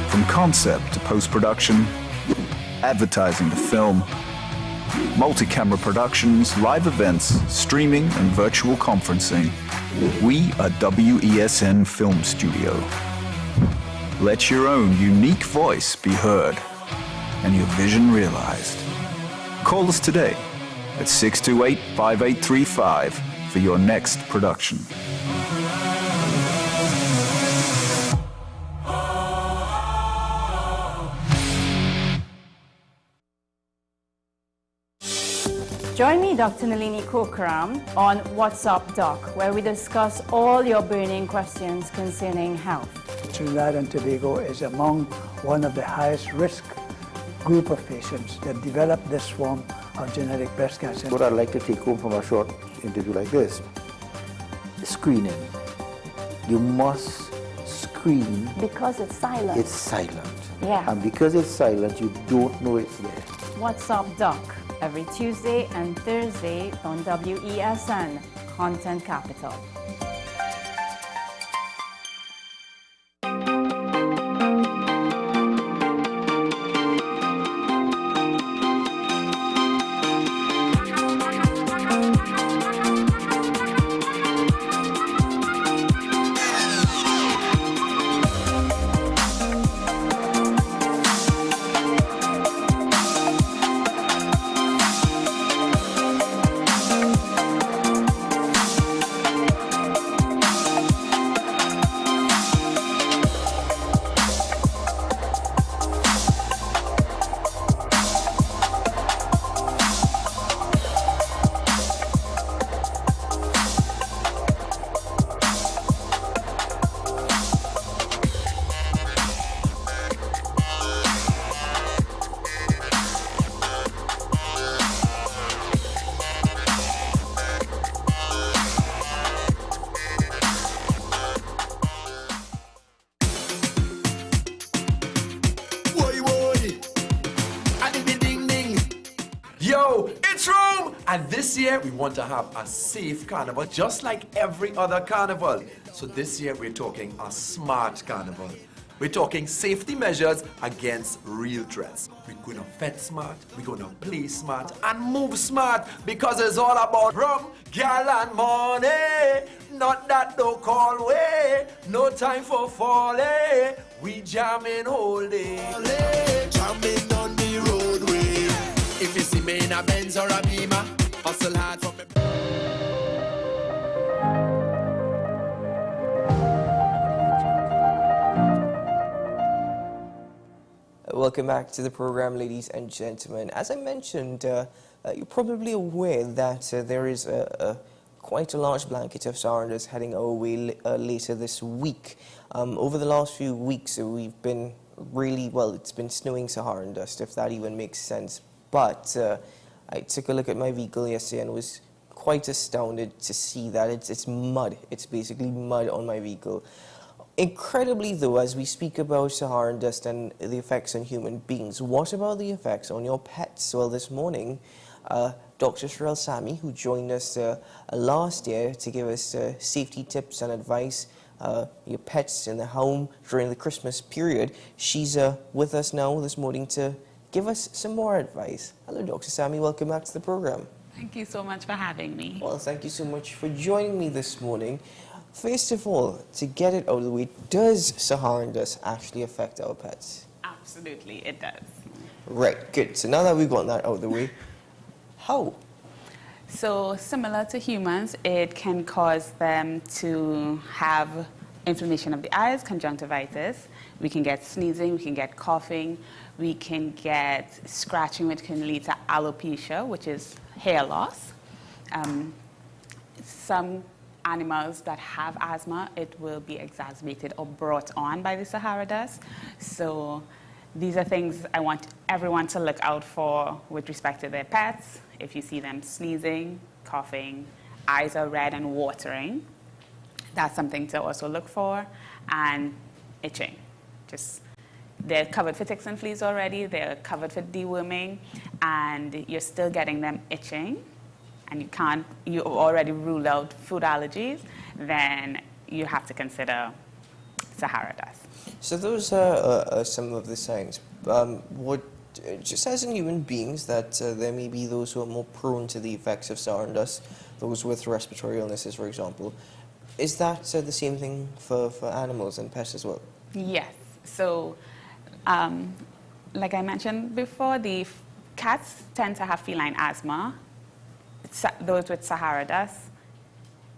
From concept to post-production, advertising to film, multi-camera productions, live events, streaming, and virtual conferencing, we are WESN Film Studio. Let your own unique voice be heard and your vision realized. Call us today at 628-5835 for your next production. Join me, Dr. Nalini Kokram, on What's Up Doc, where we discuss all your burning questions concerning health. Trinidad and Tobago is among one of the highest risk group of patients that develop this form of genetic breast cancer. What I'd like to take home from a short interview like this, screening. You must screen. Because it's silent. It's silent. Yeah. And because it's silent, you don't know it's there. What's Up Doc, every Tuesday and Thursday on WESN, Content Capital. And this year, we want to have a safe carnival, just like every other carnival. So this year, we're talking a smart carnival. We're talking safety measures against real threats. We're going to vet smart, we're going to play smart, and move smart, because it's all about rum, gal, and money. Not that no call way, no time for folly. We jamming all day. Jamming on the roadway. If you see me in a Benz or a Beamer, hustle hard for me. Welcome back to the program, ladies and gentlemen. As I mentioned, you're probably aware that there is quite a large blanket of Saharandas heading our way later this week. Over the last few weeks, we've been really, well, it's been snowing Saharan dust, if that even makes sense. But I took a look at my vehicle yesterday and was quite astounded to see that it's mud. It's basically mud on my vehicle. Incredibly, though, as we speak about Saharan dust and the effects on human beings, what about the effects on your pets? Well, this morning, Dr. Sherelle Sami, who joined us last year to give us safety tips and advice, your pets in the home during the Christmas period, she's with us now this morning to give us some more advice. Hello, Dr. Sami. Welcome back to the program. Thank you so much for having me. Well, thank you so much for joining me this morning. First of all, to get it out of the way, does Saharan dust actually affect our pets? Absolutely, it does. Right, good. So now that we've got that out of the way, how? So similar to humans, it can cause them to have inflammation of the eyes, conjunctivitis. We can get sneezing, we can get coughing, we can get scratching, which can lead to alopecia, which is hair loss. Some animals that have asthma, it will be exacerbated or brought on by the Sahara dust. So These are things I want everyone to look out for with respect to their pets. If you see them sneezing, coughing, eyes are red and watering, that's something to also look for. And itching. They're covered for ticks and fleas already, they're covered for deworming, and you're still getting them itching, and you already ruled out food allergies, then you have to consider Sahara dust. So those are some of the signs. Just as in human beings, that there may be those who are more prone to the effects of Sahara dust, those with respiratory illnesses, for example. Is that the same thing for animals and pets as well? Yes. So, like I mentioned before, the cats tend to have feline asthma. Those with Sahara dust,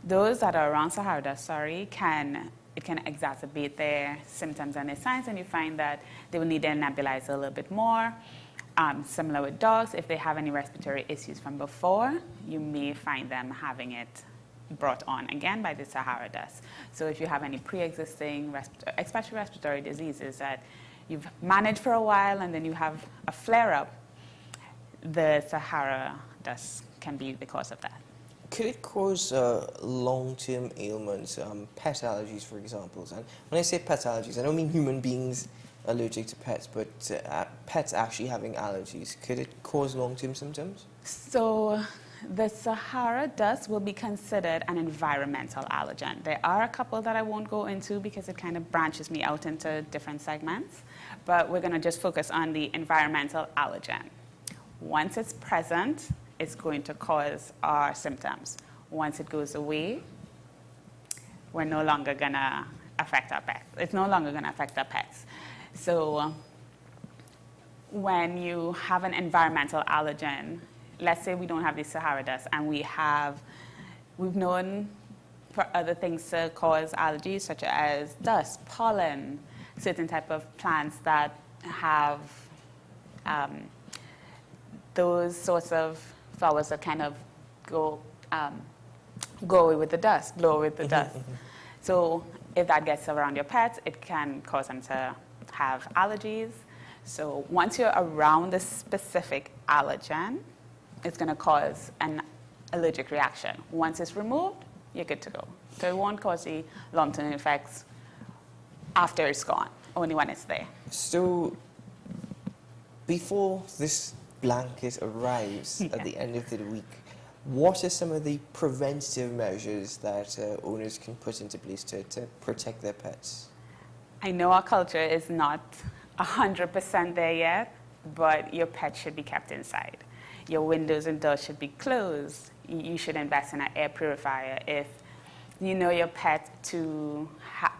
those that are around Sahara dust, it can exacerbate their symptoms and their signs, and you find that they will need their nebulizer a little bit more. Similar with dogs, if they have any respiratory issues from before, you may find them having it brought on again by the Sahara dust. So if you have any pre-existing, especially respiratory diseases that you've managed for a while and then you have a flare-up, the Sahara dust can be the cause of that. Could it cause long-term ailments, pet allergies, for example? And when I say pet allergies, I don't mean human beings allergic to pets, but pets actually having allergies. Could it cause long-term symptoms? So the Sahara dust will be considered an environmental allergen. There are a couple that I won't go into because it kind of branches me out into different segments, but we're going to just focus on the environmental allergen. Once it's present, it's going to cause our symptoms. Once it goes away, we're no longer going to affect our pets. It's no longer going to affect our pets. So when you have an environmental allergen, let's say we don't have the Sahara dust and we've known for other things to cause allergies such as dust, pollen, certain type of plants that have those sorts of flowers that kind of go away with the dust, blow away with the dust. So if that gets around your pets, it can cause them to have allergies. So once you're around the specific allergen, it's going to cause an allergic reaction. Once it's removed, you're good to go. So it won't cause the long-term effects after it's gone, only when it's there. So before this blanket arrives at the end of the week, what are some of the preventative measures that owners can put into place to protect their pets? I know our culture is not 100% there yet, but your pet should be kept inside. Your windows and doors should be closed. You should invest in an air purifier if you know your pet to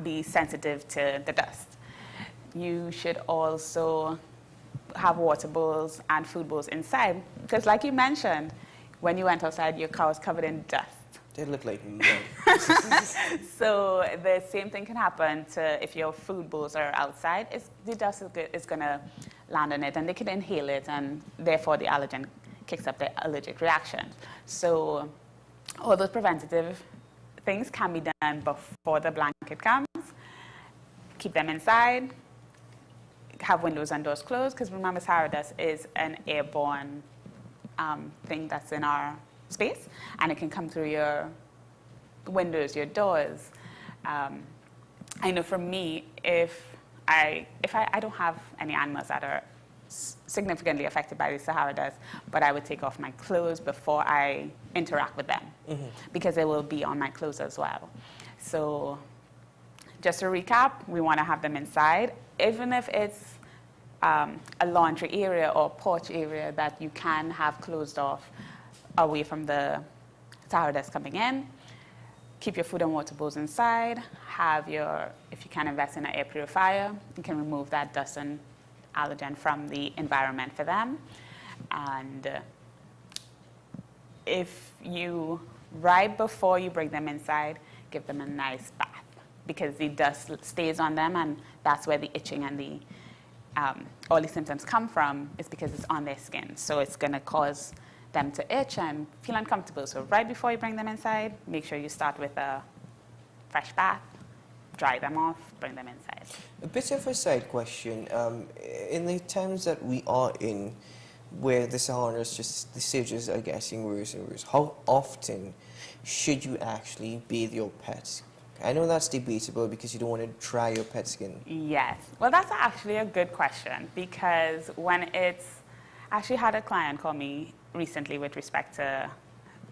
be sensitive to the dust. You should also have water bowls and food bowls inside, because like you mentioned, when you went outside, your car was covered in dust. They look like mud. So the same thing can happen if your food bowls are outside. The dust is going to land on it, and they can inhale it, and therefore the allergen kicks up the allergic reaction. So all those preventative things can be done before the blanket comes. Keep them inside. Have windows and doors closed, because remember, Sahara dust is an airborne thing that's in our space, and it can come through your windows, your doors. I know for me, if I don't have any animals that are significantly affected by the Sahara dust, but I would take off my clothes before I interact with them, because they will be on my clothes as well. So just to recap, we want to have them inside, even if it's a laundry area or porch area that you can have closed off away from the Sahara dust coming in. Keep your food and water bowls inside. If you can invest in an air purifier, you can remove that dust and allergen from the environment for them. And right before you bring them inside, give them a nice bath, because the dust stays on them, and that's where the itching and all the symptoms come from, is because it's on their skin. So it's going to cause them to itch and feel uncomfortable. So right before you bring them inside, make sure you start with a fresh bath, dry them off, bring them inside. A bit of a side question. in the times that we are in, where the Saharas the stages are getting worse and worse, how often should you actually bathe your pets? I know that's debatable because you don't want to dry your pet skin. Yes. Well, that's actually a good question, because when it's... I actually had a client call me recently with respect to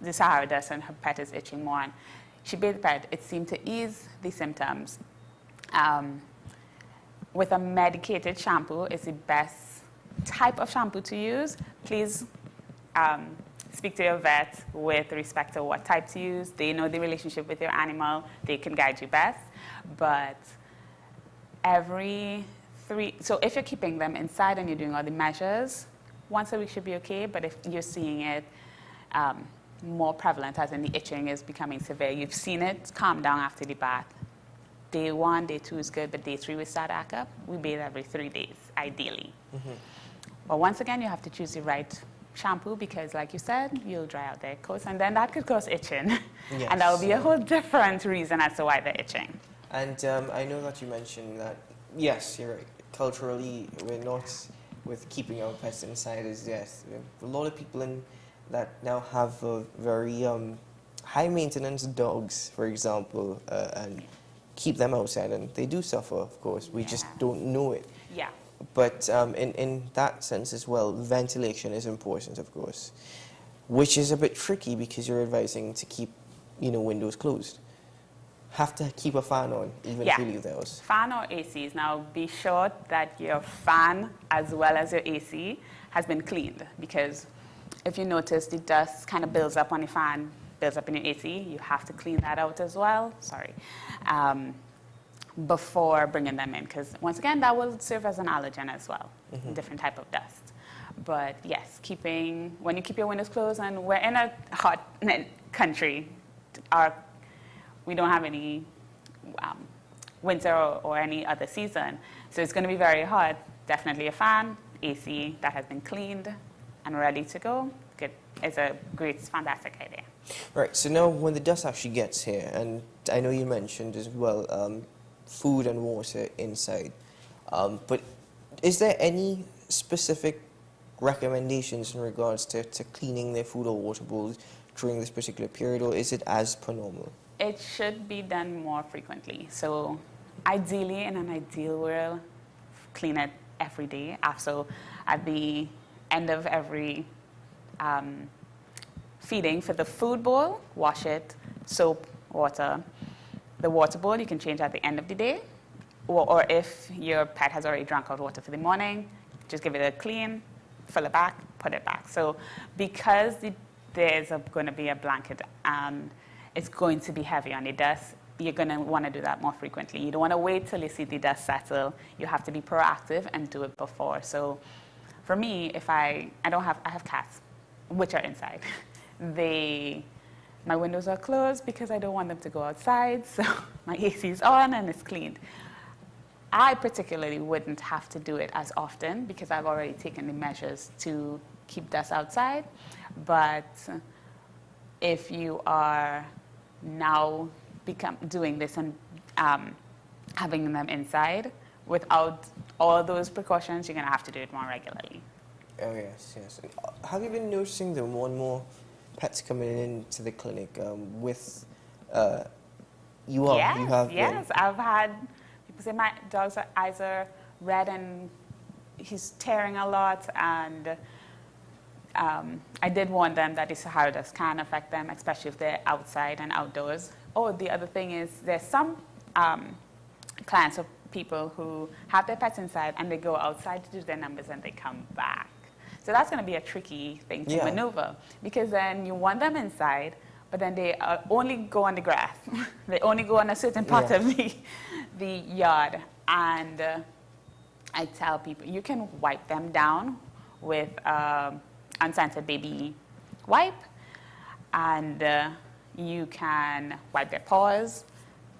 the Sahara dust and her pet is itching more. And she bathed the pet. It seemed to ease the symptoms. With a medicated shampoo is the best type of shampoo to use. Please speak to your vet with respect to what type to use. They know the relationship with your animal. They can guide you best. But so if you're keeping them inside and you're doing all the measures, once a week should be okay. But if you're seeing it more prevalent, as in the itching is becoming severe, you've seen it calm down after the bath. Day 1, day 2 is good, but day 3 we start back up. We bathe every 3 days, ideally. But once again, you have to choose the right shampoo because, like you said, you'll dry out their coats, and then that could cause itching. Yes. And that will be a whole different reason as to why they're itching. And I know that you mentioned that, yes, you're right. Culturally, we're not with keeping our pets inside as yet. A lot of people that now have very high-maintenance dogs, for example, and keep them outside, and they do suffer, of course. We just don't know it. Yeah. But in that sense as well, ventilation is important, of course, which is a bit tricky because you're advising to keep, windows closed. Have to keep a fan on, even if you leave the house. Fan or ACs. Now, be sure that your fan, as well as your AC, has been cleaned, because if you notice the dust kind of builds up on the fan, builds up in your AC, you have to clean that out as well. Sorry. Before bringing them in, because once again, that will serve as an allergen as well, different type of dust. But yes, when you keep your windows closed, and we're in a hot country, we don't have any winter or any other season, so it's going to be very hot. Definitely a fan, AC that has been cleaned and ready to go. Good, it's a great, fantastic idea. Right. So now, when the dust actually gets here, and I know you mentioned as well, food and water inside. But is there any specific recommendations in regards to cleaning their food or water bowls during this particular period, or is it as per normal? It should be done more frequently. So ideally, in an ideal world, clean it every day. So at the end of every feeding, for the food bowl, wash it, soap, water. The water bowl, you can change at the end of the day. Or if your pet has already drunk out water for the morning, just give it a clean, fill it back, put it back. So because there's going to be a blanket and it's going to be heavy on the dust, you're going to want to do that more frequently. You don't want to wait till you see the dust settle. You have to be proactive and do it before. So for me, I have cats, which are inside. My windows are closed because I don't want them to go outside, so my AC is on and it's cleaned. I particularly wouldn't have to do it as often because I've already taken the measures to keep dust outside. But if you are now doing this and having them inside without all those precautions, you're going to have to do it more regularly. Oh, yes, yes. Have you been noticing the more and more pets coming into the clinic with you have Yes, I've had people say my dog's eyes are red and he's tearing a lot, and I did warn them that the Sahara dust can affect them, especially if they're outside and outdoors. Oh, the other thing is there's some clients or people who have their pets inside and they go outside to do their numbers and they come back. So that's going to be a tricky thing to maneuver, because then you want them inside, but then they only go on the grass. They only go on a certain part of the yard. And I tell people, you can wipe them down with unscented baby wipe, and you can wipe their paws,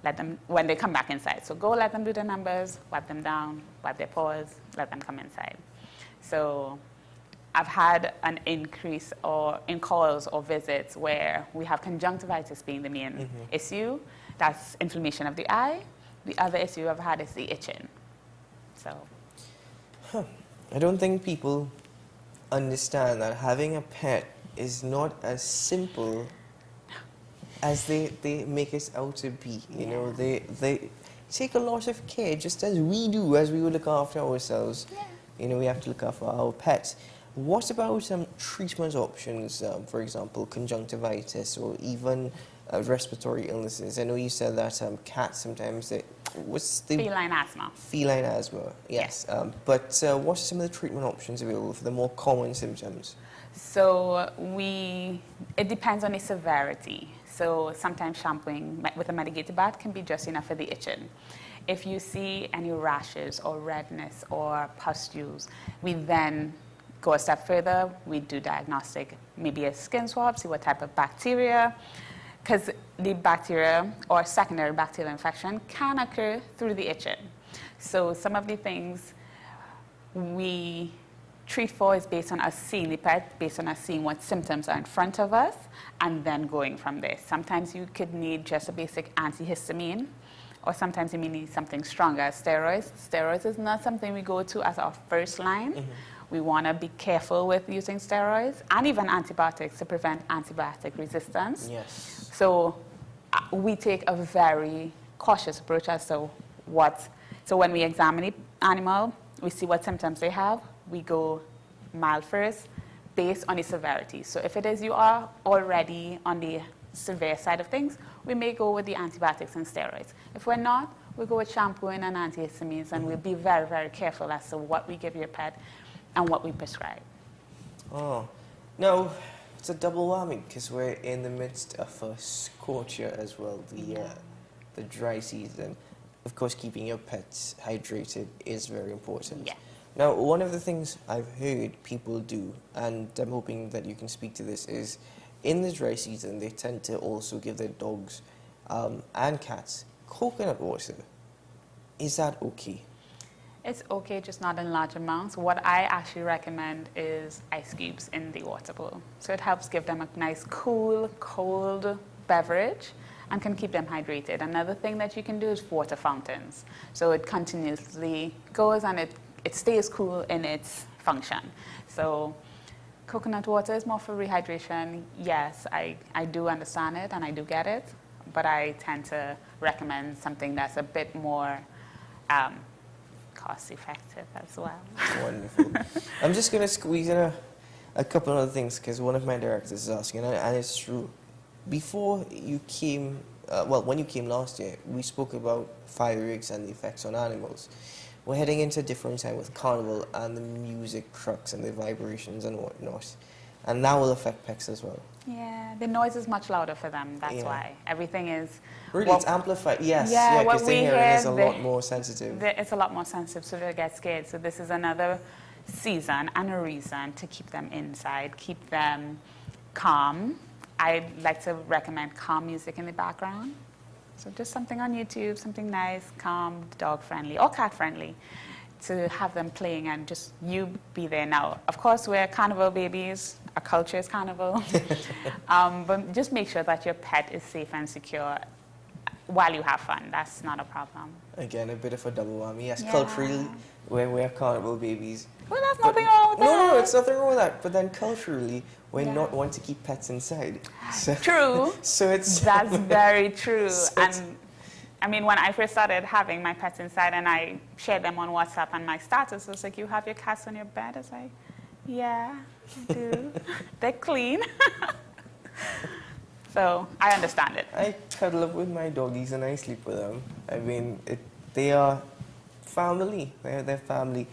let them, when they come back inside. So go let them do their numbers, wipe them down, wipe their paws, let them come inside. So I've had an increase in calls or visits where we have conjunctivitis being the main issue. That's inflammation of the eye. The other issue I've had is the itching. So. I don't think people understand that having a pet is not as simple as they make it out to be. You know, they take a lot of care, just as we do, as we would look after ourselves. You know, we have to look after our pets. What about treatment options, for example, conjunctivitis or even respiratory illnesses? I know you said that cats sometimes, feline asthma. Feline asthma, yes. But what are some of the treatment options available for the more common symptoms? So it depends on the severity. So sometimes shampooing with a medicated bath can be just enough for the itching. If you see any rashes or redness or pustules, we then go a step further. We do diagnostic, maybe a skin swab, see what type of bacteria, because the bacteria or secondary bacterial infection can occur through the itching. So some of the things we treat for is based on us seeing the pet, based on us seeing what symptoms are in front of us, and then going from there. Sometimes you could need just a basic antihistamine, or sometimes you may need something stronger. Steroids. Steroids is not something we go to as our first line. We want to be careful with using steroids and even antibiotics to prevent antibiotic resistance. Yes. So we take a very cautious approach as to what. So when we examine the animal, we see what symptoms they have. We go mild first based on the severity. So if it is you are already on the severe side of things, we may go with the antibiotics and steroids. If we're not, we go with shampooing and antihistamines, and we'll be very, very careful as to what we give your pet and what we prescribe. Oh, now it's a double whammy because we're in the midst of a scorcher as well, the dry season. Of course, keeping your pets hydrated is very important. Yeah. Now, one of the things I've heard people do, and I'm hoping that you can speak to this, is in the dry season, they tend to also give their dogs and cats coconut water. Is that okay? It's okay, just not in large amounts. What I actually recommend is ice cubes in the water bowl. So it helps give them a nice, cool, cold beverage and can keep them hydrated. Another thing that you can do is water fountains. So it continuously goes and it stays cool in its function. So coconut water is more for rehydration. Yes, I do understand it and I do get it, but I tend to recommend something that's a bit more cost-effective as well. Wonderful. I'm just going to squeeze in a couple of other things because one of my directors is asking, and it's true. Before you came, when you came last year, we spoke about fireworks and the effects on animals. We're heading into a different time with Carnival and the music trucks and the vibrations and whatnot. And that will affect pets as well. Yeah, the noise is much louder for them, that's why. Everything is... Really, it's amplified, yes. Yeah, because the hearing is a lot more sensitive. It's a lot more sensitive, so they get scared. So this is another season and a reason to keep them inside, keep them calm. I like to recommend calm music in the background. So just something on YouTube, something nice, calm, dog-friendly or cat-friendly, to have them playing and just you be there. Now, of course, we're carnival babies. Our culture is carnival. But just make sure that your pet is safe and secure while you have fun. That's not a problem. Again, a bit of a double whammy. Yes, culturally, we're carnival babies. Well, that's nothing wrong with that. No, it's nothing wrong with that. But then culturally, we're not one to keep pets inside. So, true. So it's... That's very true. And I mean, when I first started having my pets inside and I shared them on WhatsApp and my status was like, you have your cats on your bed? I was like, yeah, I do. They're clean. So I understand it. I cuddle up with my doggies and I sleep with them. I mean, they are family. They're family.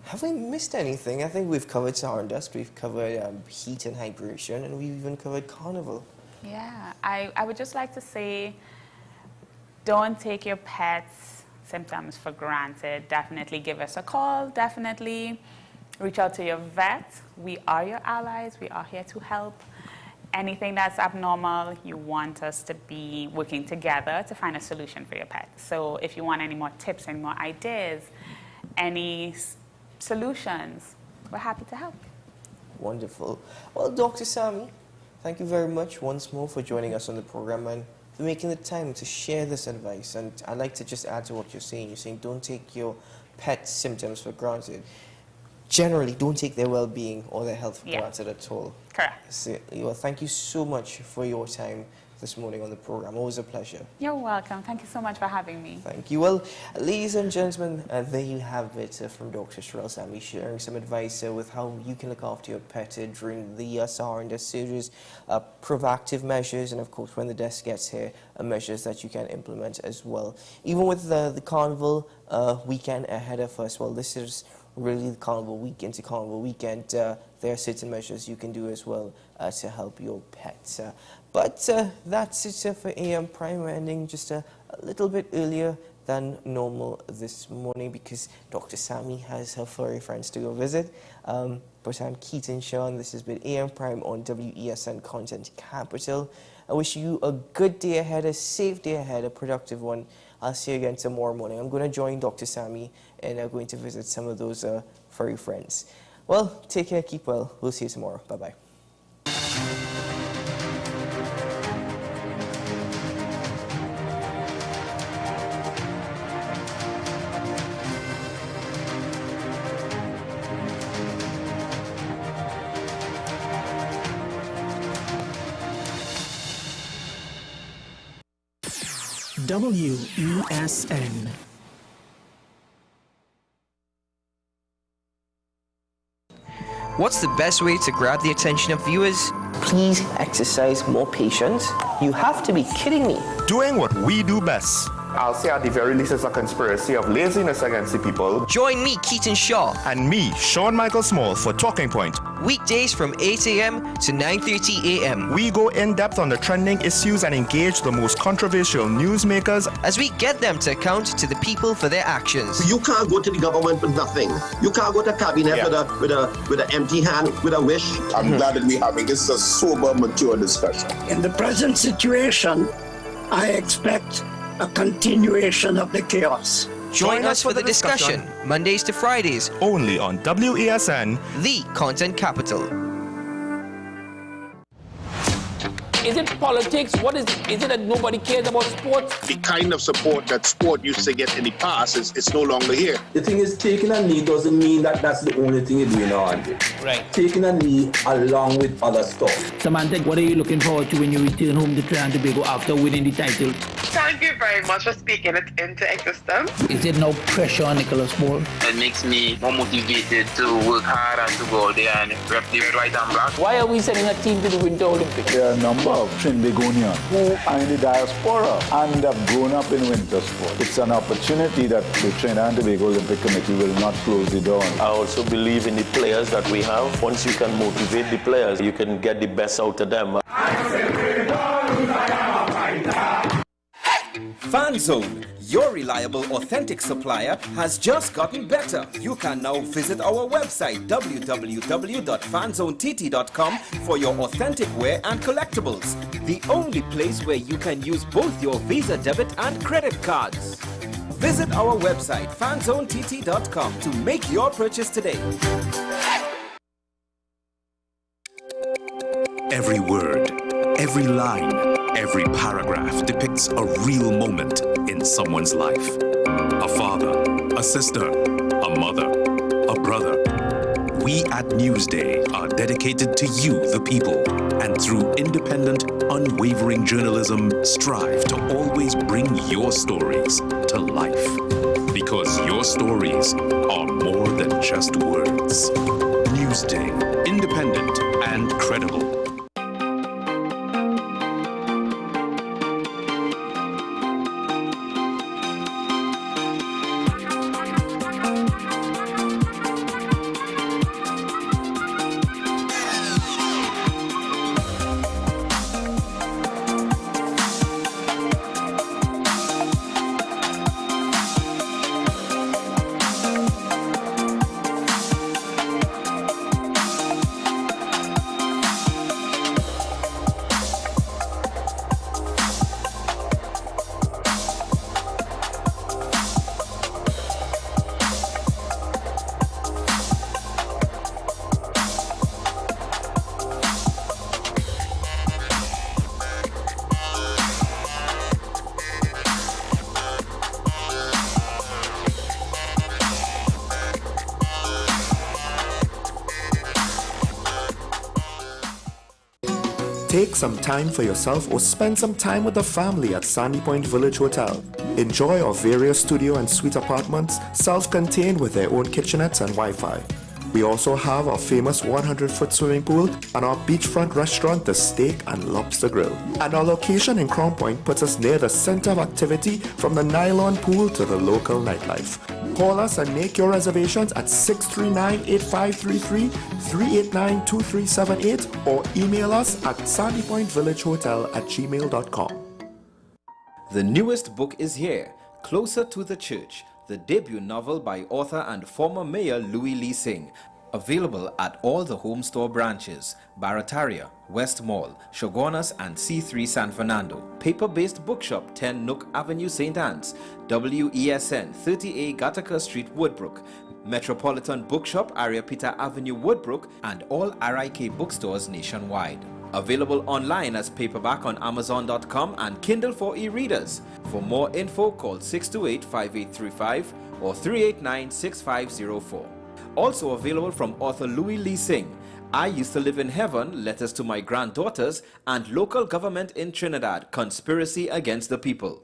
Have we missed anything? I think we've covered Saharan dust, we've covered heat and hydration, and we've even covered carnival. Yeah, I would just like to say, don't take your pet's symptoms for granted. Definitely give us a call. Definitely reach out to your vet. We are your allies. We are here to help. Anything that's abnormal, you want us to be working together to find a solution for your pet. So if you want any more tips, any more ideas, any solutions, we're happy to help. Wonderful. Well, Dr. Sami, thank you very much once more for joining us on the program and for making the time to share this advice. And I'd like to just add to what you're saying. You're saying don't take your pet's symptoms for granted. generally don't take their well-being or their health for Yeah. granted at all. Correct. So, well, thank you so much for your time this morning on the program. Always a pleasure. You're welcome. Thank you so much for having me. Thank you. Well, ladies and gentlemen, there you have it from Dr. Sherelle Sammy sharing some advice with how you can look after your pet during the SR and the surgeries, proactive measures, and of course, when the desk gets here, measures that you can implement as well. Even with the carnival weekend ahead of us, well, this is really the carnival week into carnival weekend. There are certain measures you can do as well to help your pets. But that's it for AM Prime. We're ending just a little bit earlier than normal this morning because Dr. Sammy has her furry friends to go visit. But I'm Keaton Sean. This has been AM Prime on WESN Content Capital. I wish you a good day ahead, a safe day ahead, a productive one. I'll see you again tomorrow morning. I'm going to join Dr. Sammy and I'm going to visit some of those furry friends. Well, take care, keep well. We'll see you tomorrow. Bye-bye. WESN. What's the best way to grab the attention of viewers? Please exercise more patience. You have to be kidding me. Doing what we do best. I'll say at the very least it's a conspiracy of laziness against the people. Join me, Keaton Shaw. And me, Sean Michael Small, for Talking Point. Weekdays from 8 a.m. to 9:30 a.m. We go in depth on the trending issues and engage the most controversial newsmakers as we get them to account to the people for their actions. You can't go to the government with nothing. You can't go to cabinet with an empty hand, with a wish. I'm glad that we're having this a sober, mature discussion. In the present situation, I expect a continuation of the chaos. Join us for the discussion, Mondays to Fridays, only on WESN, the Content Capital. Is it politics? What is it? Is it that nobody cares about sports? The kind of support that sport used to get in the past is no longer here. The thing is, taking a knee doesn't mean that that's the only thing you're doing on it. Right. Taking a knee along with other stuff. Samantha, what are you looking forward to when you return home to Trinidad and Tobago after winning the title? Thank you very much for speaking it into existence. Is there no pressure on Nicholas Ball? It makes me more motivated to work hard and to go out there and rep the right and black. Why are we sending a team to the Winter Olympics? There are a number of Trinbagonians who are in the diaspora and have grown up in winter sport. It's an opportunity that the Trinidad and Tobago Olympic Committee will not close the door on. I also believe in the players that we have. Once you can motivate the players, you can get the best out of them. FanZone, your reliable, authentic supplier, has just gotten better. You can now visit our website www.fanzonett.com for your authentic wear and collectibles. The only place where you can use both your Visa debit and credit cards. Visit our website fanzonett.com to make your purchase today. Every word, every line, every paragraph depicts a real moment in someone's life. A father, a sister, a mother, a brother. We at Newsday are dedicated to you, the people, and through independent, unwavering journalism, strive to always bring your stories to life. Because your stories are more than just words. Newsday, independent and credible. Take some time for yourself or spend some time with the family at Sandy Point Village Hotel. Enjoy our various studio and suite apartments, self-contained with their own kitchenettes and Wi-Fi. We also have our famous 100-foot swimming pool and our beachfront restaurant, The Steak and Lobster Grill. And our location in Crown Point puts us near the center of activity from the nylon pool to the local nightlife. Call us and make your reservations at 639-8533, 389-2378 or email us at sandypointvillagehotel@gmail.com. The newest book is here, Closer to the Church, the debut novel by author and former mayor Louis Leasing. Available at all the home store branches, Barataria, West Mall, Shogunas and C3 San Fernando. Paper-based bookshop 10 Nook Avenue, St. Anne's. WESN 30A Gattaca Street, Woodbrook. Metropolitan Bookshop, Ariapita Avenue, Woodbrook, and all RIK bookstores nationwide. Available online as paperback on Amazon.com and Kindle for e-readers. For more info, call 628-5835 or 389-6504. Also available from author Louis Leasing, I Used to Live in Heaven, Letters to My Granddaughters, and Local Government in Trinidad, Conspiracy Against the People.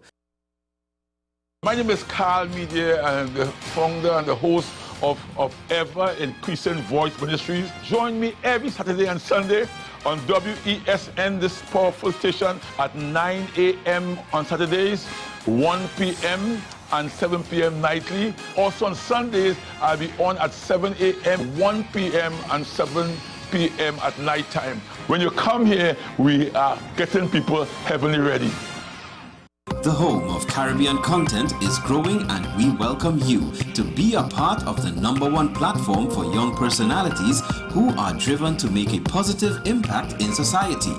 My name is Carl Media, and the founder and the host of Ever Increasing Voice Ministries. Join me every Saturday and Sunday on WESN, this powerful station, at 9 a.m. on Saturdays, 1 p.m. and 7 p.m. nightly. Also on Sundays, I'll be on at 7 a.m., 1 p.m. and 7 p.m. at night time. When you come here, we are getting people heavenly ready. The home of Caribbean content is growing, and we welcome you to be a part of the #1 platform for young personalities who are driven to make a positive impact in society.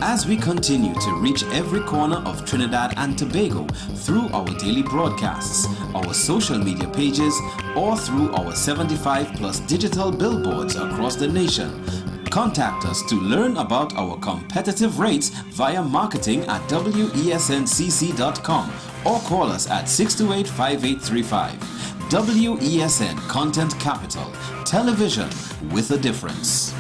As we continue to reach every corner of Trinidad and Tobago through our daily broadcasts, our social media pages, or through our 75+ digital billboards across the nation, contact us to learn about our competitive rates via marketing at wesncc.com or call us at 628-5835. WESN Content Capital, television with a difference.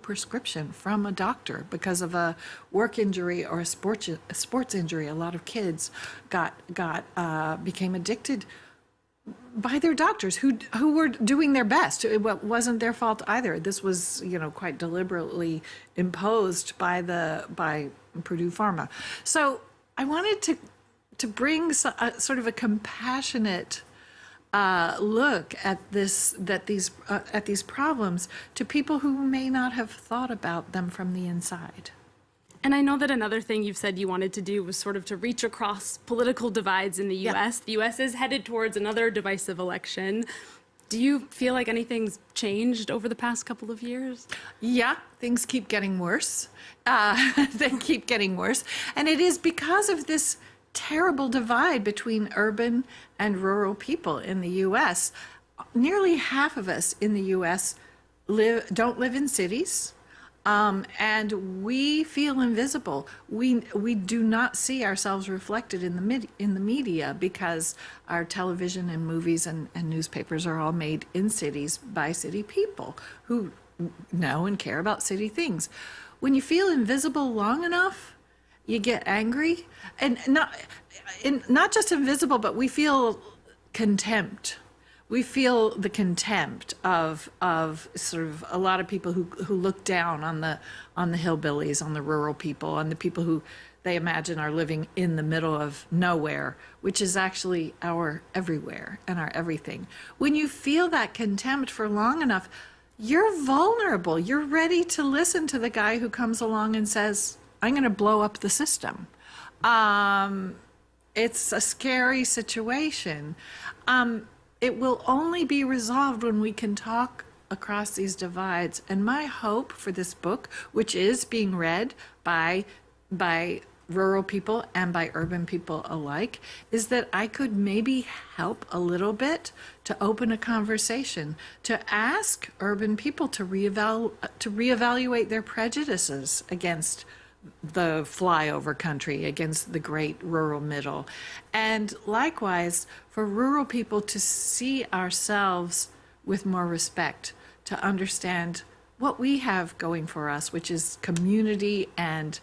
prescription from a doctor because of a work injury or a sports injury. A lot of kids became addicted by their doctors who were doing their best. It wasn't their fault either. This was, quite deliberately imposed by Purdue Pharma. So I wanted to bring sort of a compassionate look at these problems to people who may not have thought about them from the inside. And I know that another thing you've said you wanted to do was sort of to reach across political divides in the U.S. Yeah. The U.S. is headed towards another divisive election. Do you feel like anything's changed over the past couple of years? Yeah, things keep getting worse. They keep getting worse. And it is because of this terrible divide between urban and rural people in the U.S. Nearly half of us in the U.S. don't live in cities. And we feel invisible. We do not see ourselves reflected in the media because our television and movies and newspapers are all made in cities by city people who know and care about city things. When you feel invisible long enough, you get angry, and not just invisible, but we feel contempt. We feel the contempt of sort of a lot of people who look down on the hillbillies, on the rural people, on the people who they imagine are living in the middle of nowhere, which is actually our everywhere and our everything. When you feel that contempt for long enough, you're vulnerable. You're ready to listen to the guy who comes along and says, I'm going to blow up the system. It's a scary situation. It will only be resolved when we can talk across these divides. And my hope for this book, which is being read by rural people and by urban people alike, is that I could maybe help a little bit to open a conversation, to ask urban people to reevaluate their prejudices against the flyover country, against the great rural middle. And likewise, for rural people to see ourselves with more respect, to understand what we have going for us, which is community and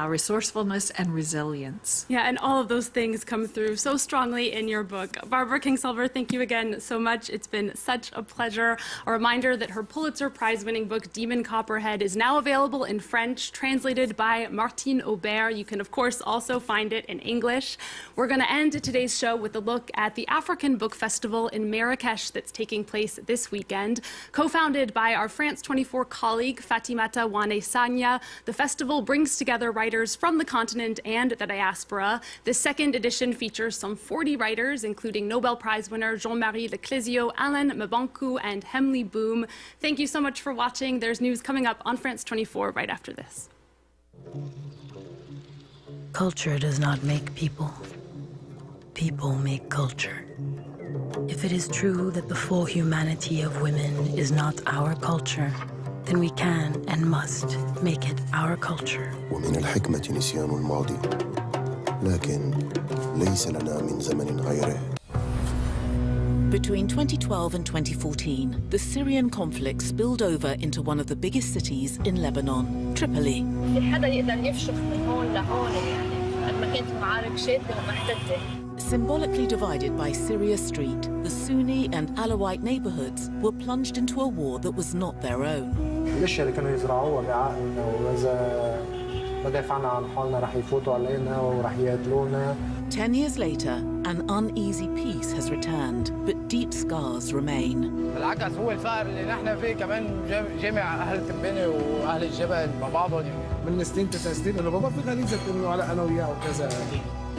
resourcefulness and resilience. Yeah, and all of those things come through so strongly in your book. Barbara Kingsolver, thank you again so much. It's been such a pleasure. A reminder that her Pulitzer Prize-winning book, Demon Copperhead, is now available in French, translated by Martine Aubert. You can, of course, also find it in English. We're going to end today's show with a look at the African Book Festival in Marrakesh that's taking place this weekend. Co-founded by our France 24 colleague, Fatimata Wane Sanya, the festival brings together writers from the continent and the diaspora. The second edition features some 40 writers, including Nobel Prize winner Jean-Marie Leclésio, Alain Mbankou, and Hemley Boom. Thank you so much for watching. There's news coming up on France 24 right after this. Culture does not make people. People make culture. If it is true that the full humanity of women is not our culture, then we can and must make it our culture. ومن الحكمة نسيان الماضي، لكن ليس لنا من زمن غيره. Between 2012 and 2014, the Syrian conflict spilled over into one of the biggest cities in Lebanon, Tripoli. Symbolically divided by Syria Street, the Sunni and Alawite neighborhoods were plunged into a war that was not their own. الاشياء اللي كانوا يزرعوها بعقلنا واذا ما دافعنا عن حالنا رح يفوتوا علينا ورح يقتلونا. 10 years later, an uneasy peace has returned, but deep scars remain. العكس هو الفقر اللي نحن فيه كمان جامع اهل تبانه واهل الجبل مع بعضهم يعني. من سنين 9 سنين انه بابا في غريزه انه على انا وياه وكذا.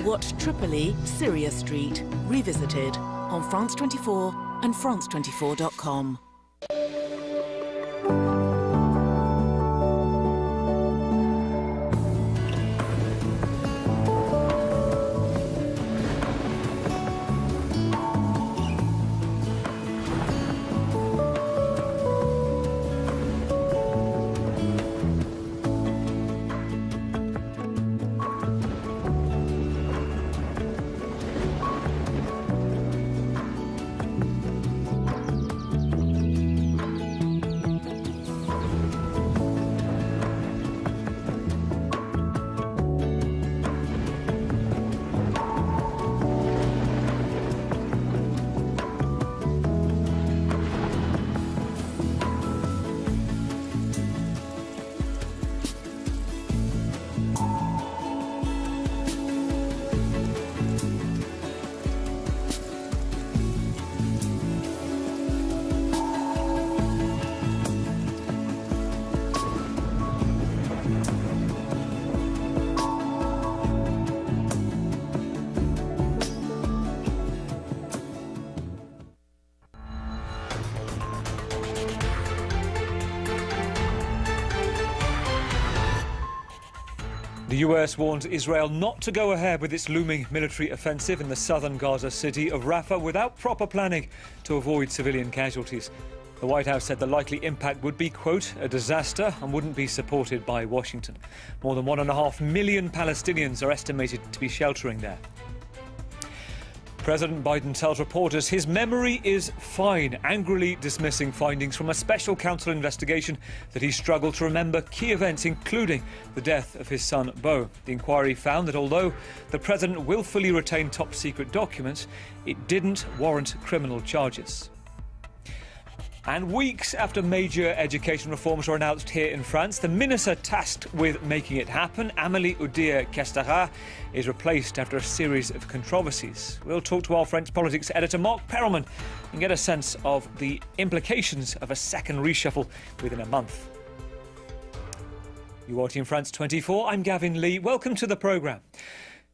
Watch Tripoli, Syria Street, revisited on France 24 and France24.com. The US warns Israel not to go ahead with its looming military offensive in the southern Gaza city of Rafah without proper planning to avoid civilian casualties. The White House said the likely impact would be, quote, a disaster and wouldn't be supported by Washington. More than 1.5 million Palestinians are estimated to be sheltering there. President Biden tells reporters his memory is fine, angrily dismissing findings from a special counsel investigation that he struggled to remember key events, including the death of his son, Beau. The inquiry found that although the president willfully retained top-secret documents, it didn't warrant criminal charges. And weeks after major education reforms were announced here in France, the minister tasked with making it happen, Amélie Oudéa-Castéra, is replaced after a series of controversies. We'll talk to our French politics editor Mark Perelman and get a sense of the implications of a second reshuffle within a month. You're watching France 24. I'm Gavin Lee. Welcome to the programme.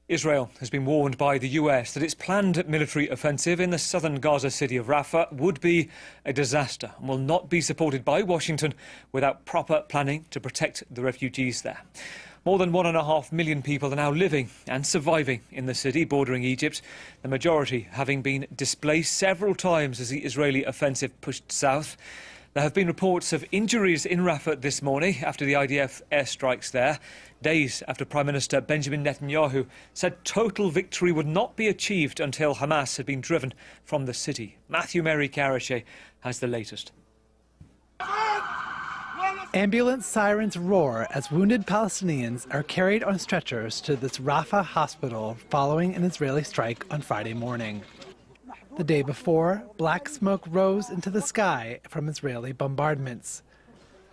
Israel has been warned by the US that its planned military offensive in the southern Gaza city of Rafah would be a disaster and will not be supported by Washington without proper planning to protect the refugees there. More than 1.5 million people are now living and surviving in the city bordering Egypt, the majority having been displaced several times as the Israeli offensive pushed south. There have been reports of injuries in Rafah this morning after the IDF airstrikes there, days after Prime Minister Benjamin Netanyahu said total victory would not be achieved until Hamas had been driven from the city. Matthew Mary Carachet has the latest. Ambulance sirens roar as wounded Palestinians are carried on stretchers to this Rafah hospital following an Israeli strike on Friday morning. The day before, black smoke rose into the sky from Israeli bombardments.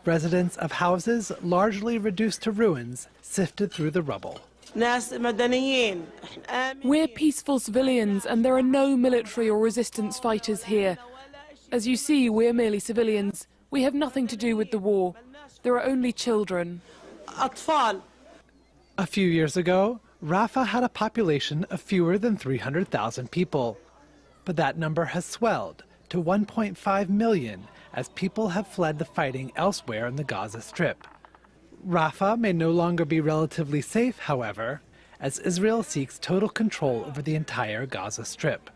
Residents of houses largely reduced to ruins sifted through the rubble. We're peaceful civilians and there are no military or resistance fighters here. As you see, we're merely civilians. We have nothing to do with the war. There are only children. A few years ago, Rafah had a population of fewer than 300,000 people. But that number has swelled to 1.5 million as people have fled the fighting elsewhere in the Gaza Strip. Rafah may no longer be relatively safe, however, as Israel seeks total control over the entire Gaza Strip.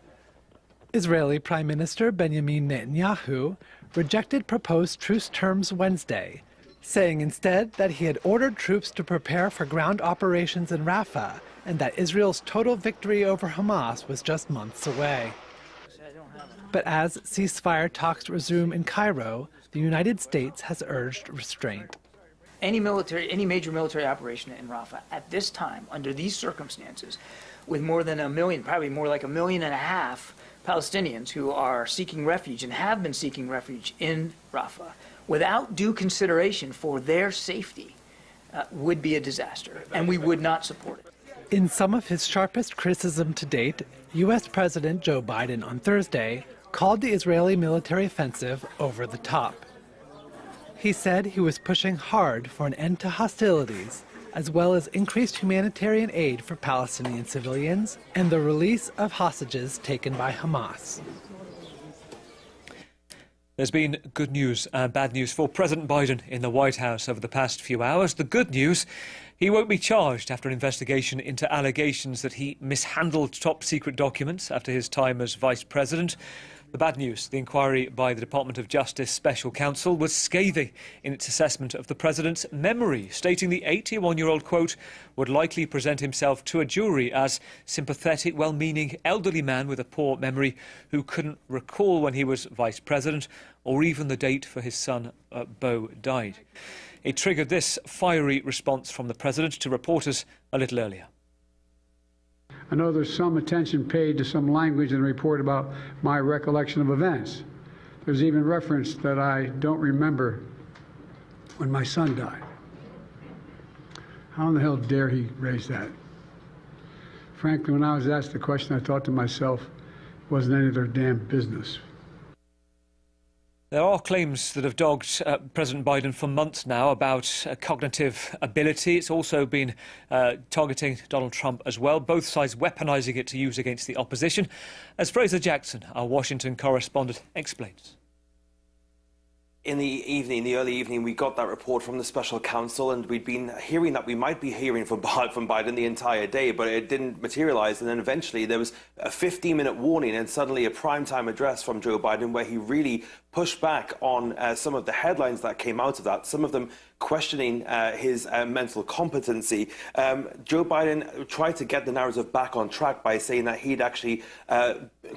Israeli Prime Minister Benjamin Netanyahu rejected proposed truce terms Wednesday, saying instead that he had ordered troops to prepare for ground operations in Rafah and that Israel's total victory over Hamas was just months away. But as ceasefire talks resume in Cairo, the United States has urged restraint. Any major military operation in Rafah at this time, under these circumstances, with more than 1 million, probably more like 1.5 million Palestinians who are seeking refuge and have been seeking refuge in Rafah, without due consideration for their safety, would be a disaster, and we would not support it. In some of his sharpest criticism to date, U.S. President Joe Biden on Thursday called the Israeli military offensive over the top. He said he was pushing hard for an end to hostilities, as well as increased humanitarian aid for Palestinian civilians and the release of hostages taken by Hamas. There's been good news and bad news for President Biden in the White House over the past few hours. The good news, he won't be charged after an investigation into allegations that he mishandled top-secret documents after his time as vice president. The bad news, the inquiry by the Department of Justice Special Counsel was scathing in its assessment of the president's memory, stating the 81-year-old, quote, would likely present himself to a jury as sympathetic, well-meaning elderly man with a poor memory who couldn't recall when he was vice president or even the date for his son, Beau, died. It triggered this fiery response from the president to reporters a little earlier. I know there's some attention paid to some language in the report about my recollection of events. There's even reference that I don't remember when my son died. How in the hell dare he raise that? Frankly, when I was asked the question, I thought to myself, it wasn't any of their damn business. There are claims that have dogged President Biden for months now about cognitive ability. It's also been targeting Donald Trump as well, both sides weaponising it to use against the opposition. As Fraser Jackson, our Washington correspondent, explains. in the early evening, we got that report from the special counsel, and we'd been hearing that we might be hearing from Biden the entire day, but it didn't materialize. And then eventually there was a 15-minute warning and suddenly a primetime address from Joe Biden where he really pushed back on some of the headlines that came out of that, some of them questioning his mental competency. Joe Biden tried to get the narrative back on track by saying that he'd actually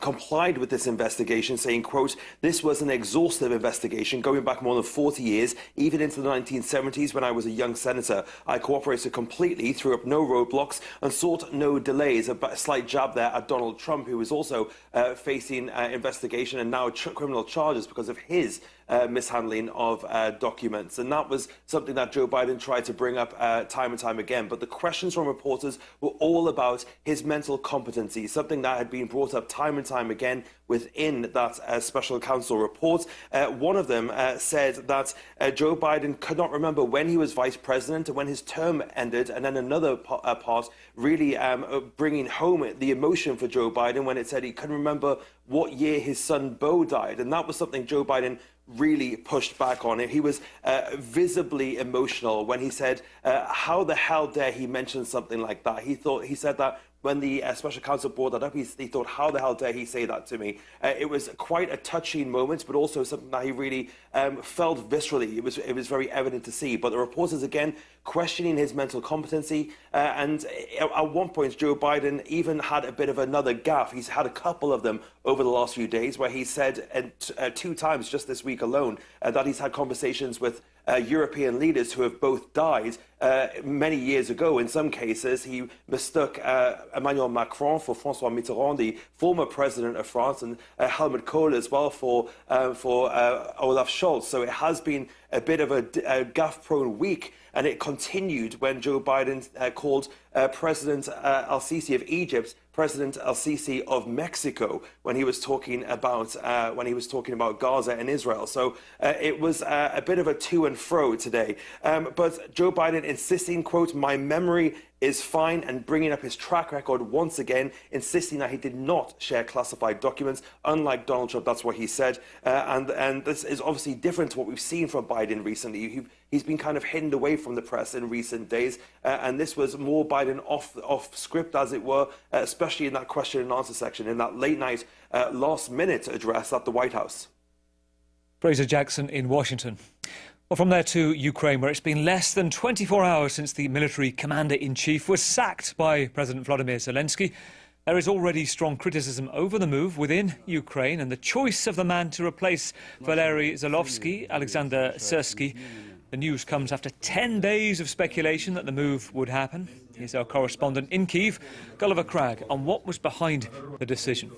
complied with this investigation, saying, quote, "This was an exhaustive investigation going back more than 40 years, even into the 1970s when I was a young senator. I cooperated completely, threw up no roadblocks and sought no delays." A slight jab there at Donald Trump, who is also facing investigation and now criminal charges because of his mishandling of documents. And that was something that Joe Biden tried to bring up time and time again. But the questions from reporters were all about his mental competency, something that had been brought up time and time again within that special counsel report. One of them said that Joe Biden could not remember when he was vice president and when his term ended. And then another part really bringing home the emotion for Joe Biden when it said he couldn't remember what year his son Beau died. And that was something Joe Biden really pushed back on it. He was visibly emotional when he said, how the hell dare he mention something like that? He said that when the special counsel brought that up, he thought, how the hell dare he say that to me? It was quite a touching moment, but also something that he really felt viscerally. It was very evident to see. But the reporters, again, questioning his mental competency. And at one point, Joe Biden even had a bit of another gaffe. He's had a couple of them over the last few days where he said 2 times just this week alone that he's had conversations with European leaders who have both died many years ago. In some cases, he mistook Emmanuel Macron for François Mitterrand, the former president of France, and Helmut Kohl as well for Olaf Scholz. So it has been a bit of a gaffe-prone week, and it continued when Joe Biden called President al-Sisi of Egypt President al-Sisi of Mexico when he was talking about Gaza and Israel. So it was a bit of a to and fro today. But Joe Biden insisting, quote, "My memory is fine," and bringing up his track record once again, insisting that he did not share classified documents. Unlike Donald Trump, that's what he said. And this is obviously different to what we've seen from Biden recently. He's been kind of hidden away from the press in recent days. And this was more Biden off script, as it were, especially in that question and answer section, in that late night, last minute address at the White House. Fraser Jackson in Washington. Well, from there to Ukraine, where it's been less than 24 hours since the military commander-in-chief was sacked by President Volodymyr Zelensky. There is already strong criticism over the move within Ukraine and the choice of the man to replace Valery Zalowski, Alexander Syrsky. The news comes after 10 days of speculation that the move would happen. Here's our correspondent in Kyiv, Gulliver Cragg, on what was behind the decision.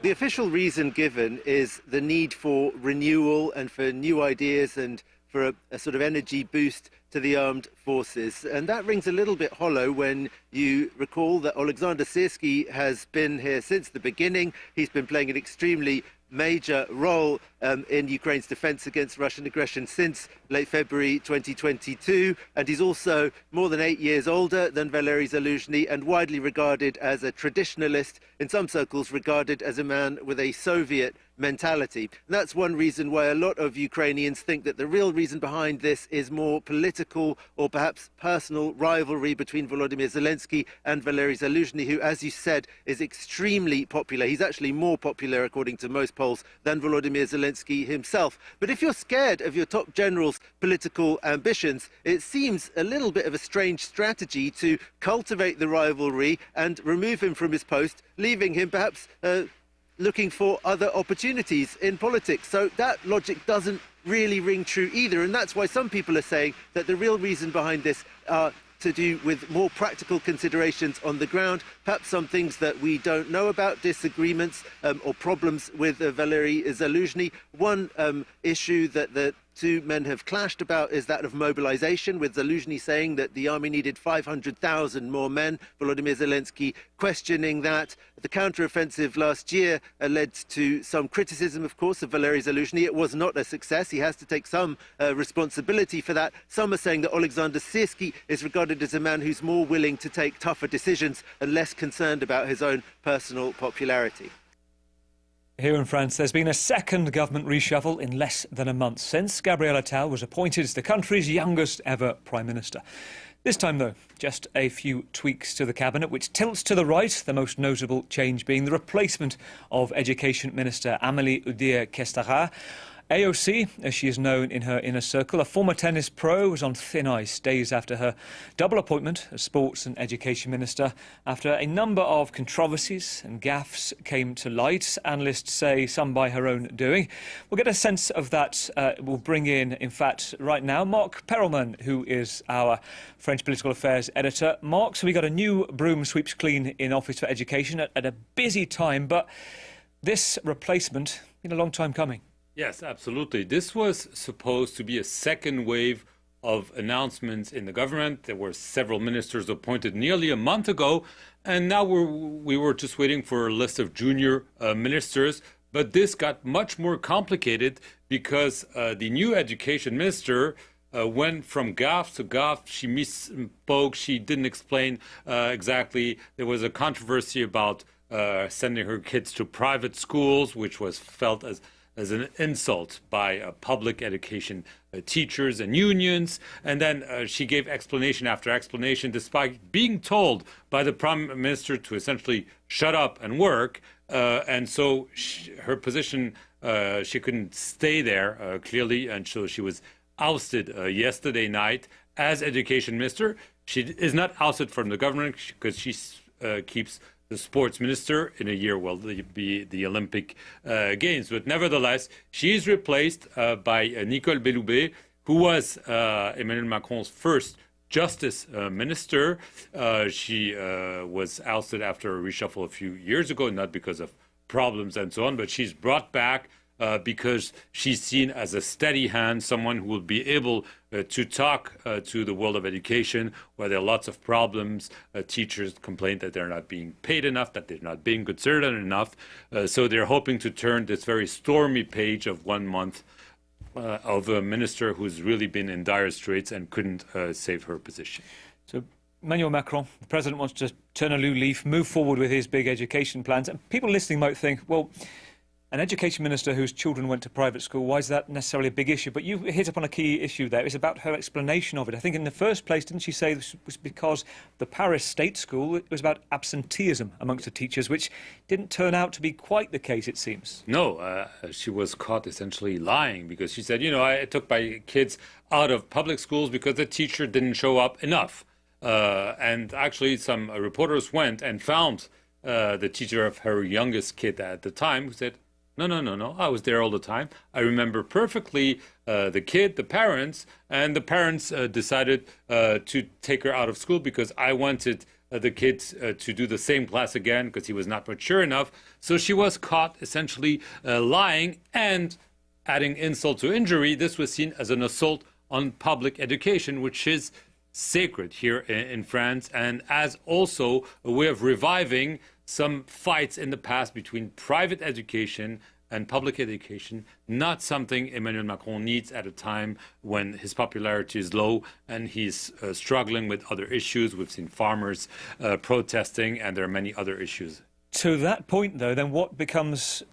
The official reason given is the need for renewal and for new ideas and for a sort of energy boost to the armed forces. And that rings a little bit hollow when you recall that Alexander Syrsky has been here since the beginning. He's been playing an extremely major role in Ukraine's defense against Russian aggression since late February 2022, and he's also more than 8 years older than Valery Zaluzhny and widely regarded as a traditionalist, in some circles regarded as a man with a Soviet mentality. And that's one reason why a lot of Ukrainians think that the real reason behind this is more political or perhaps personal rivalry between Volodymyr Zelensky and Valery Zaluzhny, who, as you said, is extremely popular. He's actually more popular, according to most polls, than Volodymyr Zelensky himself. But if you're scared of your top general's political ambitions, it seems a little bit of a strange strategy to cultivate the rivalry and remove him from his post, leaving him perhaps looking for other opportunities in politics. So that logic doesn't really ring true either. And that's why some people are saying that the real reason behind this are to do with more practical considerations on the ground, perhaps some things that we don't know about, disagreements or problems with Valery Zaluzhny. One issue that the two men have clashed about is that of mobilization, with Zaluzhny saying that the army needed 500,000 more men, Volodymyr Zelensky questioning that. The counter-offensive last year led to some criticism, of course, of Valery Zaluzhny. It was not a success. He has to take some responsibility for that. Some are saying that Alexander Syrsky is regarded as a man who's more willing to take tougher decisions and less concerned about his own personal popularity. Here in France, there's been a second government reshuffle in less than a month since Gabriel Attal was appointed as the country's youngest ever Prime Minister. This time, though, just a few tweaks to the cabinet, which tilts to the right, the most notable change being the replacement of Education Minister Amélie Oudéa-Castéra. AOC, as she is known in her inner circle, a former tennis pro, was on thin ice days after her double appointment as Sports and Education Minister after a number of controversies and gaffes came to light. Analysts say some by her own doing. We'll get a sense of that. We'll bring in fact, right now, Mark Perelman, who is our French political affairs editor. Mark, so we got a new broom sweeps clean in office for education at a busy time, but this replacement been a long time coming. Yes, absolutely. This was supposed to be a second wave of announcements in the government. There were several ministers appointed nearly a month ago, and now we were just waiting for a list of junior ministers. But this got much more complicated because the new education minister went from gaffe to gaffe. She misspoke. She didn't explain exactly. There was a controversy about sending her kids to private schools, which was felt as an insult by public education teachers and unions. And then she gave explanation after explanation, despite being told by the Prime Minister to essentially shut up and work. And so her position, she couldn't stay there, clearly. And so she was ousted yesterday night as Education Minister. She is not ousted from the government because she keeps the sports minister. In a year will be the Olympic Games. But nevertheless, she is replaced by Nicole Belloubet, who was Emmanuel Macron's first justice minister. She was ousted after a reshuffle a few years ago, not because of problems and so on, but she's brought back because she's seen as a steady hand, someone who will be able to talk to the world of education, where there are lots of problems. Teachers complain that they're not being paid enough, that they're not being considered enough. So they're hoping to turn this very stormy page of 1 month of a minister who's really been in dire straits and couldn't save her position. So Emmanuel Macron, the president, wants to turn a new leaf, move forward with his big education plans. And people listening might think, well, an education minister whose children went to private school, why is that necessarily a big issue? But you hit upon a key issue there. It's about her explanation of it. I think in the first place, didn't she say this was because the Paris state school, it was about absenteeism amongst the teachers, which didn't turn out to be quite the case, it seems. No, she was caught essentially lying because she said, you know, I took my kids out of public schools because the teacher didn't show up enough. And actually some reporters went and found the teacher of her youngest kid at the time, who said, no, I was there all the time. I remember perfectly the kid, the parents, and the parents decided to take her out of school because I wanted the kids to do the same class again because he was not mature enough. So she was caught essentially lying, and adding insult to injury, this was seen as an assault on public education, which is sacred here in France, and as also a way of reviving some fights in the past between private education and public education, not something Emmanuel Macron needs at a time when his popularity is low and he's struggling with other issues. We've seen farmers protesting, and there are many other issues. To that point, though, then what comes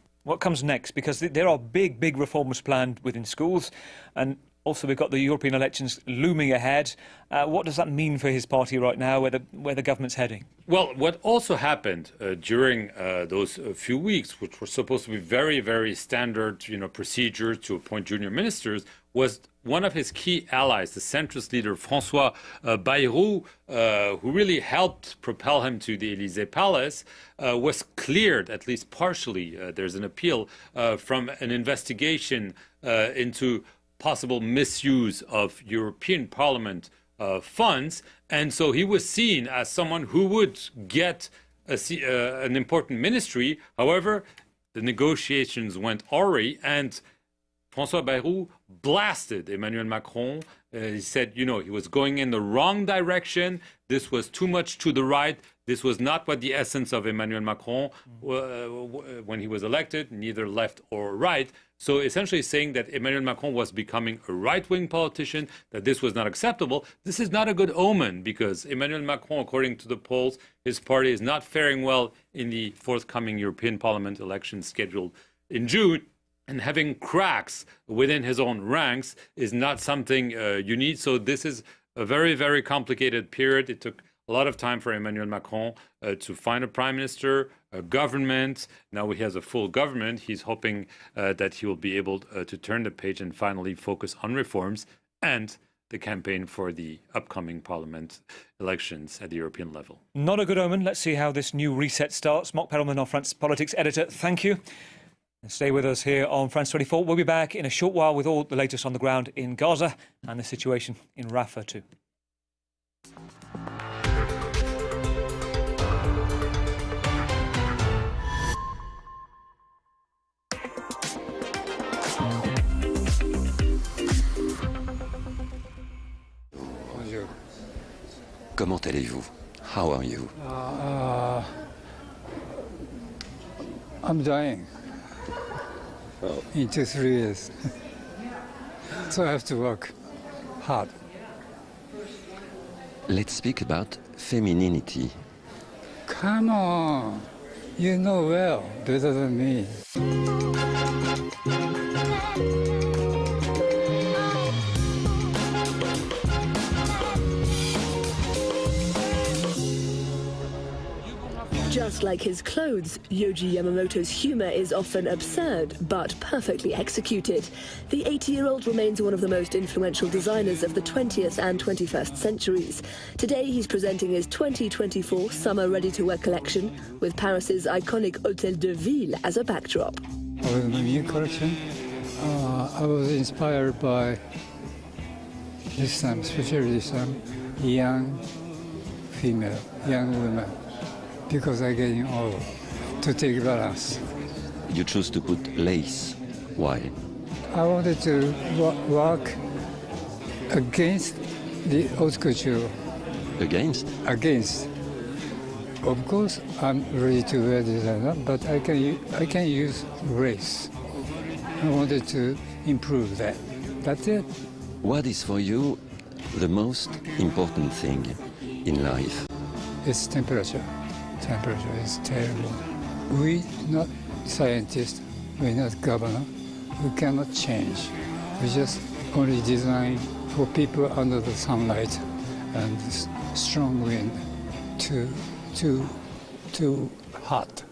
next? Because there are big reforms planned within schools, and also we've got the European elections looming ahead. What does that mean for his party right now, where the government's heading? Well, what also happened during those few weeks, which were supposed to be very standard, procedure to appoint junior ministers, was one of his key allies, the centrist leader François Bayrou, who really helped propel him to the Élysée Palace, was cleared, at least partially. There's an appeal from an investigation into possible misuse of European Parliament funds. And so he was seen as someone who would get an important ministry. However, the negotiations went awry, and François Bayrou blasted Emmanuel Macron. He said, he was going in the wrong direction. This was too much to the right. This was not what the essence of Emmanuel Macron when he was elected, neither left or right. So essentially saying that Emmanuel Macron was becoming a right-wing politician, that this was not acceptable. This is not a good omen, because Emmanuel Macron, according to the polls, his party is not faring well in the forthcoming European Parliament election scheduled in June. And having cracks within his own ranks is not something you need. So this is a very, very complicated period. It took a lot of time for Emmanuel Macron to find a prime minister, a government. Now he has a full government. He's hoping that he will be able to turn the page and finally focus on reforms and the campaign for the upcoming parliament elections at the European level. Not a good omen. Let's see how this new reset starts. Mark Perelman, our France politics editor, thank you. Stay with us here on France 24. We'll be back in a short while with all the latest on the ground in Gaza and the situation in Rafah too. Bonjour. Comment allez-vous? How are you? I'm dying in 2-3 years. So I have to work hard. Let's speak about femininity. Come on, you know well, better than me. Just like his clothes, Yohji Yamamoto's humor is often absurd, but perfectly executed. The 80-year-old remains one of the most influential designers of the 20th and 21st centuries. Today, he's presenting his 2024 summer ready-to-wear collection with Paris's iconic Hôtel de Ville as a backdrop. With my new collection, I was inspired by this time, especially this time, young female, young women. Because I'm getting old, to take balance. You chose to put lace. Why? I wanted to work against the haute couture. Against? Against. Of course, I'm ready to wear designer, but I can use lace. I wanted to improve that. That's it. What is for you the most important thing in life? It's temperature. Temperature is terrible. We're not scientists, we're not governor, we cannot change. We just only design for people under the sunlight and strong wind, too hot.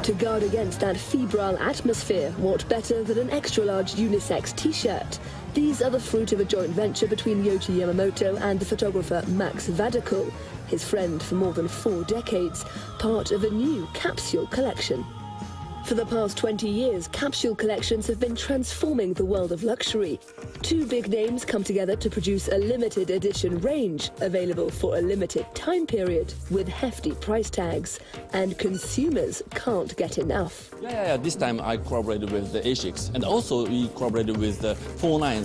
To guard against that febrile atmosphere, what better than an extra-large unisex T-shirt? These are the fruit of a joint venture between Yohji Yamamoto and the photographer Max Vadekul, his friend for more than 4 decades, part of a new capsule collection. For the past 20 years, capsule collections have been transforming the world of luxury. 2 big names come together to produce a limited edition range, available for a limited time period, with hefty price tags. And consumers can't get enough. Yeah. This time I collaborated with the ASICS, and also we collaborated with the 49,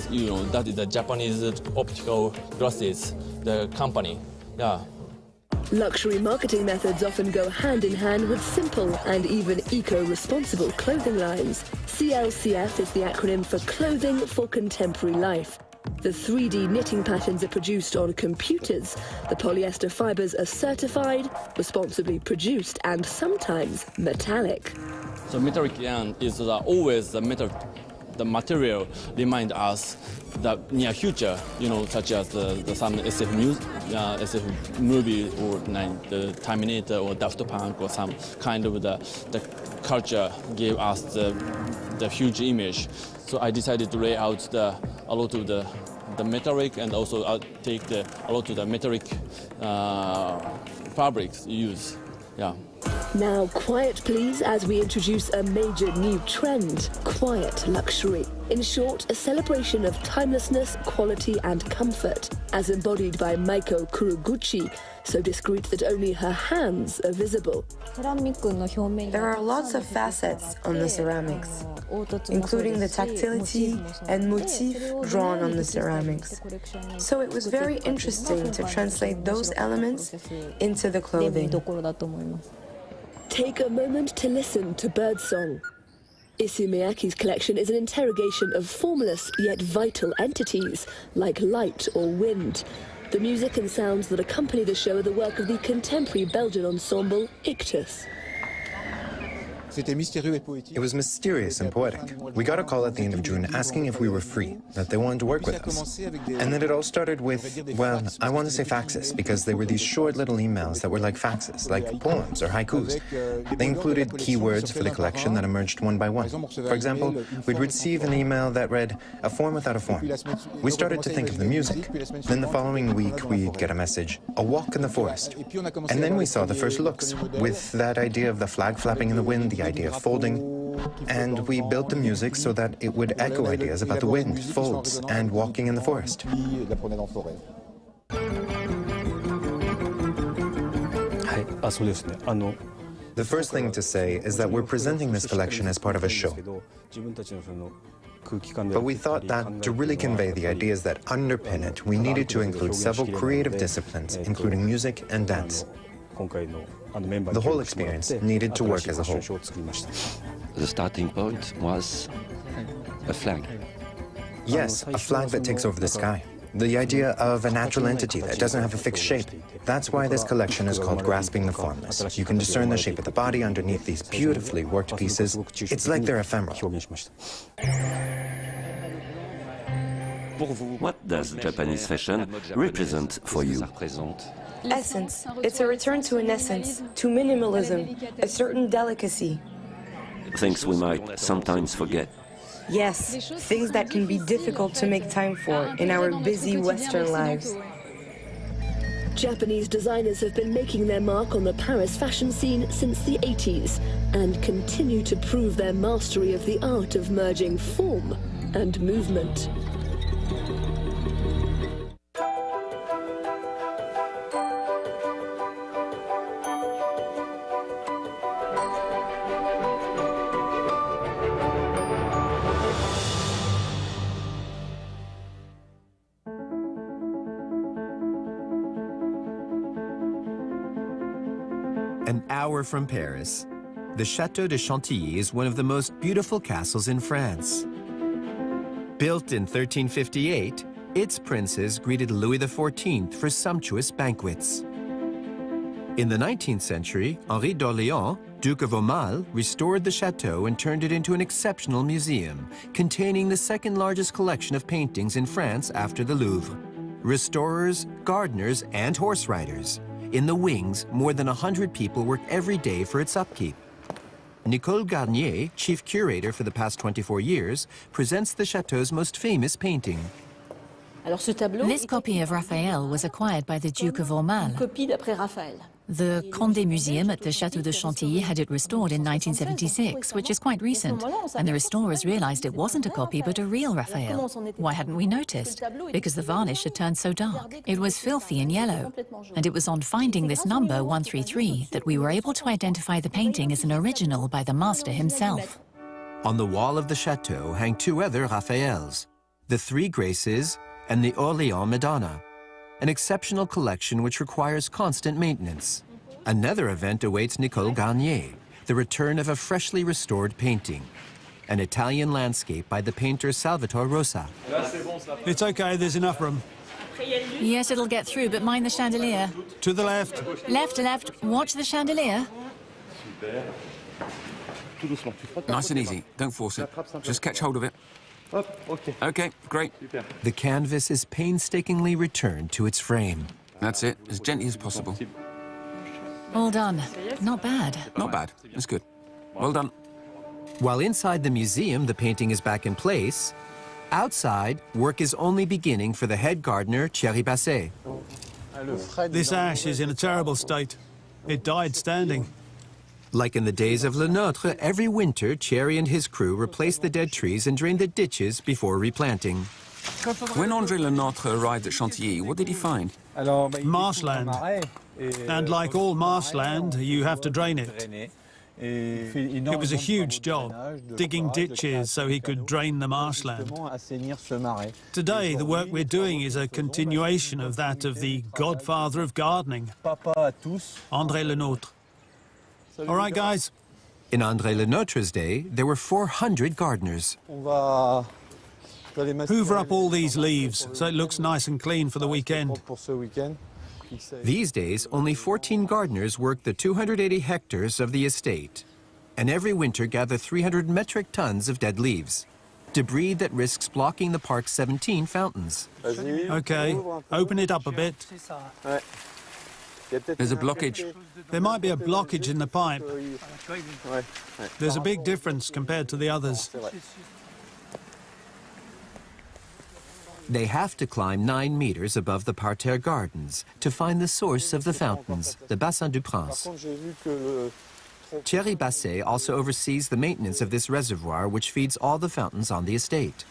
that is the Japanese optical glasses, the company. Yeah. Luxury marketing methods often go hand in hand with simple and even eco-responsible clothing lines. CLCF is the acronym for Clothing for Contemporary Life. The 3D knitting patterns are produced on computers. The polyester fibers are certified, responsibly produced, and sometimes metallic. So metallic yarn is always the material remind us the near future, such as some SF movie or the Terminator or Daft Punk or some kind of the culture gave us the huge image. So I decided to lay out a lot of the metallic, and also I'll take a lot of the metallic fabrics used. Yeah. Now, quiet please, as we introduce a major new trend, quiet luxury. In short, a celebration of timelessness, quality and comfort, as embodied by Maiko Kuroguchi, so discreet that only her hands are visible. There are lots of facets on the ceramics, including the tactility and motif drawn on the ceramics. So it was very interesting to translate those elements into the clothing. Take a moment to listen to birdsong. Issey Miyake's collection is an interrogation of formless yet vital entities, like light or wind. The music and sounds that accompany the show are the work of the contemporary Belgian ensemble Ictus. It was mysterious and poetic. We got a call at the end of June asking if we were free, that they wanted to work with us. And then it all started with, well, I want to say faxes, because they were these short little emails that were like faxes, like poems or haikus. They included keywords for the collection that emerged one by one. For example, we'd receive an email that read, a form without a form. We started to think of the music. Then the following week, we'd get a message, a walk in the forest. And then we saw the first looks, with that idea of the flag flapping in the wind, the idea of folding. And we built the music so that it would echo ideas about the wind, folds, and walking in the forest. The first thing to say is that we're presenting this collection as part of a show. But we thought that to really convey the ideas that underpin it, we needed to include several creative disciplines, including music and dance. The whole experience needed to work as a whole. The starting point was a flag. Yes, a flag that takes over the sky. The idea of a natural entity that doesn't have a fixed shape. That's why this collection is called Grasping the Formless. You can discern the shape of the body underneath these beautifully worked pieces. It's like they're ephemeral. What does Japanese fashion represent for you? Essence. It's a return to an essence, to minimalism, a certain delicacy. Things we might sometimes forget. Yes, things that can be difficult to make time for in our busy Western lives. Japanese designers have been making their mark on the Paris fashion scene since the 80s and continue to prove their mastery of the art of merging form and movement. An hour from Paris, the Château de Chantilly is one of the most beautiful castles in France. Built in 1358, its princes greeted Louis XIV for sumptuous banquets. In the 19th century, Henri d'Orléans, Duke of Aumale, restored the chateau and turned it into an exceptional museum, containing the second largest collection of paintings in France after the Louvre. Restorers, gardeners, and horse riders. In the wings, more than 100 people work every day for its upkeep. Nicole Garnier, chief curator for the past 24 years, presents the chateau's most famous painting. This copy of Raphael was acquired by the Duke of Aumale. The Condé Museum at the Château de Chantilly had it restored in 1976, which is quite recent, and the restorers realized it wasn't a copy but a real Raphael. Why hadn't we noticed? Because the varnish had turned so dark. It was filthy and yellow, and it was on finding this number 133 that we were able to identify the painting as an original by the master himself. On the wall of the chateau hang two other Raphaels, the Three Graces and the Orléans Madonna, an exceptional collection which requires constant maintenance. Another event awaits Nicole Garnier, the return of a freshly restored painting, an Italian landscape by the painter Salvatore Rosa. It's okay, there's enough room. Yes, it'll get through, but mind the chandelier. To the left. Left to left, watch the chandelier. Nice and easy, don't force it. Just catch hold of it. Okay, great. The canvas is painstakingly returned to its frame. That's it, as gently as possible. All done. Not bad. Not bad, that's good. Well done. While inside the museum the painting is back in place, outside work is only beginning for the head gardener Thierry Basset. This ash is in a terrible state. It died standing. Like in the days of Le Nôtre, every winter, Thierry and his crew replaced the dead trees and drained the ditches before replanting. When André Le Nôtre arrived at Chantilly, what did he find? Marshland. And like all marshland, you have to drain it. It was a huge job, digging ditches so he could drain the marshland. Today, the work we're doing is a continuation of that of the godfather of gardening, André Le Nôtre. All right, guys. In André Le Nôtre's day, there were 400 gardeners. Hoover up all these leaves so it looks nice and clean for the weekend. These days, only 14 gardeners work the 280 hectares of the estate. and every winter gather 300 metric tons of dead leaves, debris that risks blocking the park's 17 fountains. OK, open it up a bit. There's a blockage. There might be a blockage in the pipe. There's a big difference compared to the others. They have to climb 9 meters above the parterre gardens to find the source of the fountains, the Bassin du Prince. Thierry Basset also oversees the maintenance of this reservoir, which feeds all the fountains on the estate.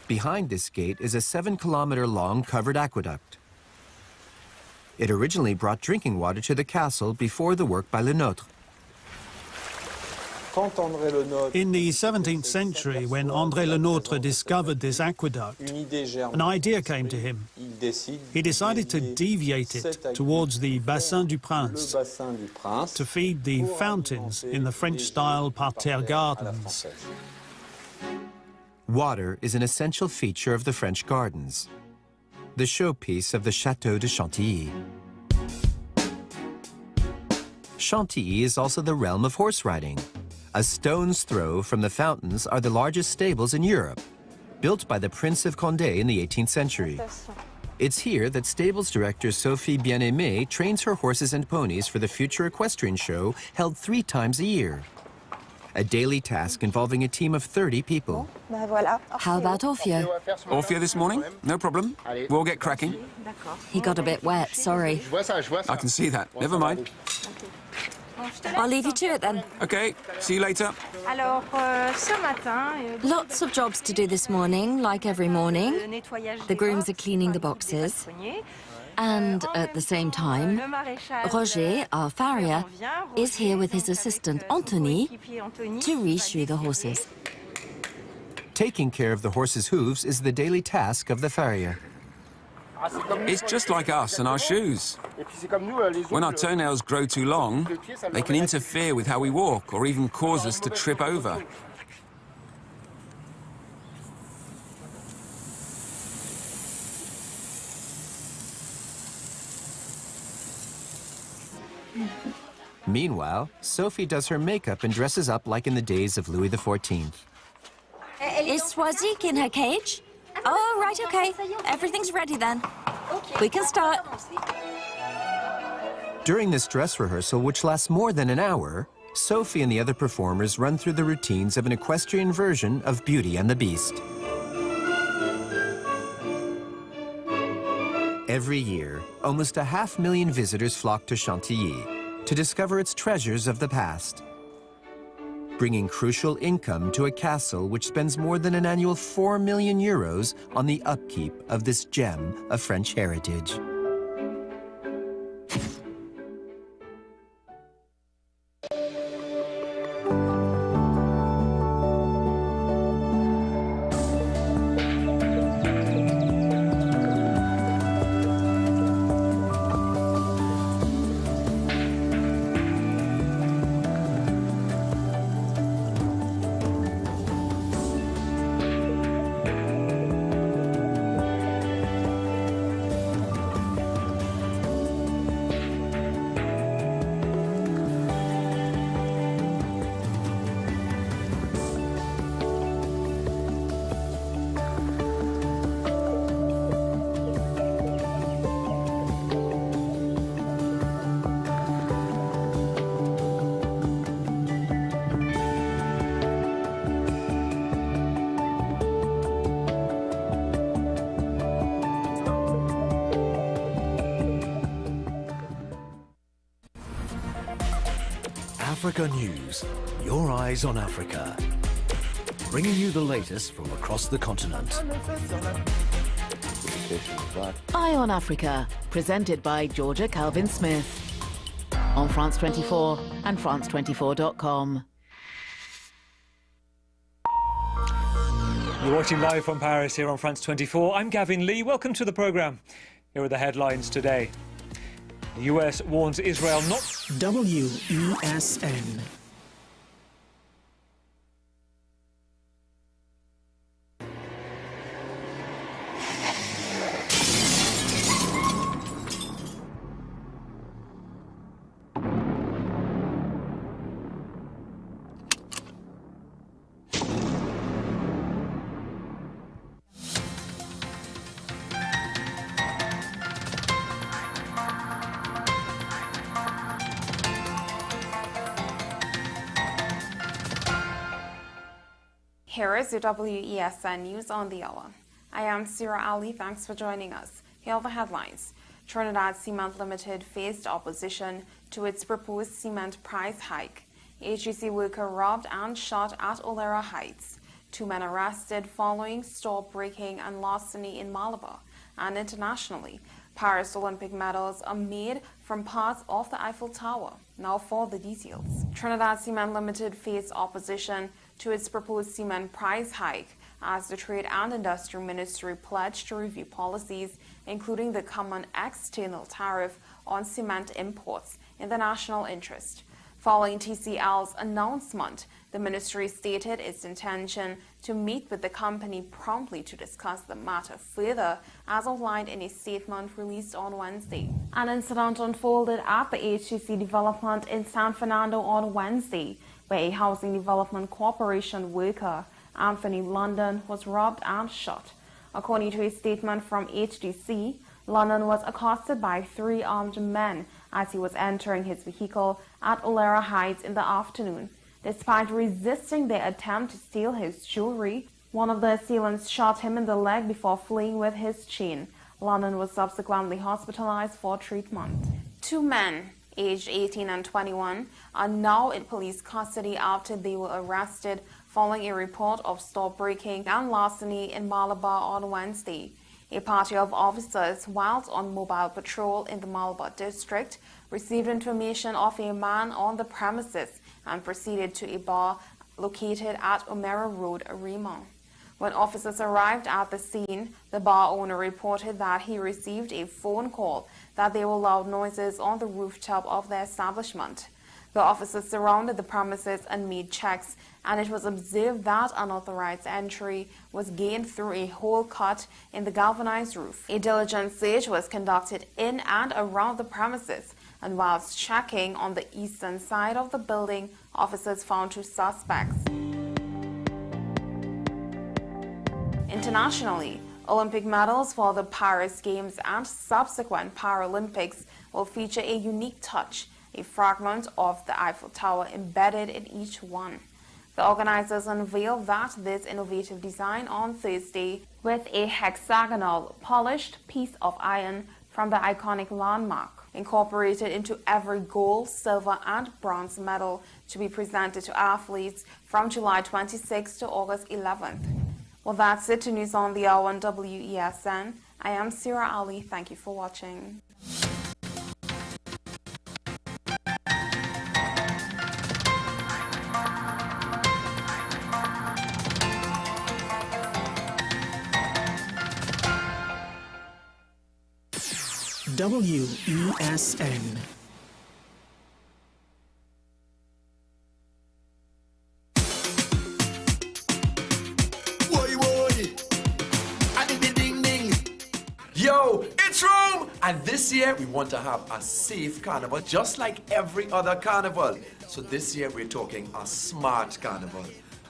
Behind this gate is a 7-kilometer-long covered aqueduct. It originally brought drinking water to the castle before the work by Le Nôtre. In the 17th century, when André Le Nôtre discovered this aqueduct, an idea came to him. He decided to deviate it towards the Bassin du Prince to feed the fountains in the French-style parterre gardens. Water is an essential feature of the French gardens, the showpiece of the Château de Chantilly. Chantilly is also the realm of horse riding. A stone's throw from the fountains are the largest stables in Europe, built by the Prince of Condé in the 18th century. It's here that stables director Sophie Bien-Aimée trains her horses and ponies for the future equestrian show held 3 times a year. A daily task involving a team of 30 people. How about Orfeo? Orfeo this morning? No problem. We'll get cracking. He got a bit wet, sorry. I can see that. Never mind. I'll leave you to it then. OK, see you later. Lots of jobs to do this morning, like every morning. The grooms are cleaning the boxes. And at the same time, Roger, our farrier, is here with his assistant Anthony to re-shoe the horses. Taking care of the horses' hooves is the daily task of the farrier. It's just like us and our shoes. When our toenails grow too long, they can interfere with how we walk or even cause us to trip over. Meanwhile, Sophie does her makeup and dresses up like in the days of Louis XIV. Is Swazik in her cage? Oh, right, OK. Everything's ready then. We can start. During this dress rehearsal, which lasts more than an hour, Sophie and the other performers run through the routines of an equestrian version of Beauty and the Beast. Every year, almost 500,000 visitors flock to Chantilly to discover its treasures of the past, bringing crucial income to a castle which spends more than an annual 4 million euros on the upkeep of this gem of French heritage. Africa News, your eyes on Africa. Bringing you the latest from across the continent. Eye on Africa, presented by Georgia Calvin-Smith. On France 24 and France24.com. You're watching live from Paris here on France 24. I'm Gavin Lee. Welcome to the programme. Here are the headlines today. The US warns Israel not... WESN. Here is your WESN News on the Hour. I am Sira Ali. Thanks for joining us. Here are the headlines. Trinidad Cement Limited faced opposition to its proposed cement price hike. HEC worker robbed and shot at Olera Heights. 2 men arrested following store breaking and larceny in Malabar. And internationally, Paris Olympic medals are made from parts of the Eiffel Tower. Now for the details. Trinidad Cement Limited faced opposition to its proposed cement price hike as the Trade and Industry Ministry pledged to review policies, including the common external tariff on cement imports in the national interest. Following TCL's announcement, the ministry stated its intention to meet with the company promptly to discuss the matter further, as outlined in a statement released on Wednesday. An incident unfolded at the HEC development in San Fernando on Wednesday, where a Housing Development Corporation worker, Anthony London, was robbed and shot. According to a statement from HDC, London was accosted by 3 armed men as he was entering his vehicle at Olera Heights in the afternoon. Despite resisting their attempt to steal his jewelry, one of the assailants shot him in the leg before fleeing with his chain. London was subsequently hospitalized for treatment. 2 men, aged 18 and 21, are now in police custody after they were arrested following a report of store breaking and larceny in Malabar on Wednesday. A party of officers, whilst on mobile patrol in the Malabar district, received information of a man on the premises and proceeded to a bar located at Omera Road, Arima. When officers arrived at the scene, the bar owner reported that he received a phone call that there were loud noises on the rooftop of the establishment. The officers surrounded the premises and made checks, and it was observed that unauthorized entry was gained through a hole cut in the galvanized roof. A diligent search was conducted in and around the premises, and whilst checking on the eastern side of the building, officers found 2 suspects. Internationally, Olympic medals for the Paris Games and subsequent Paralympics will feature a unique touch, a fragment of the Eiffel Tower embedded in each one. The organizers unveiled this innovative design on Thursday with a hexagonal, polished piece of iron from the iconic landmark, incorporated into every gold, silver, and bronze medal to be presented to athletes from July 26 to August 11th. Well, that's it to News on the Hour on WESN. I am Sira Ali. Thank you for watching. WESN. Yo, it's Rome! And this year we want to have a safe carnival just like every other carnival. So this year we're talking a smart carnival.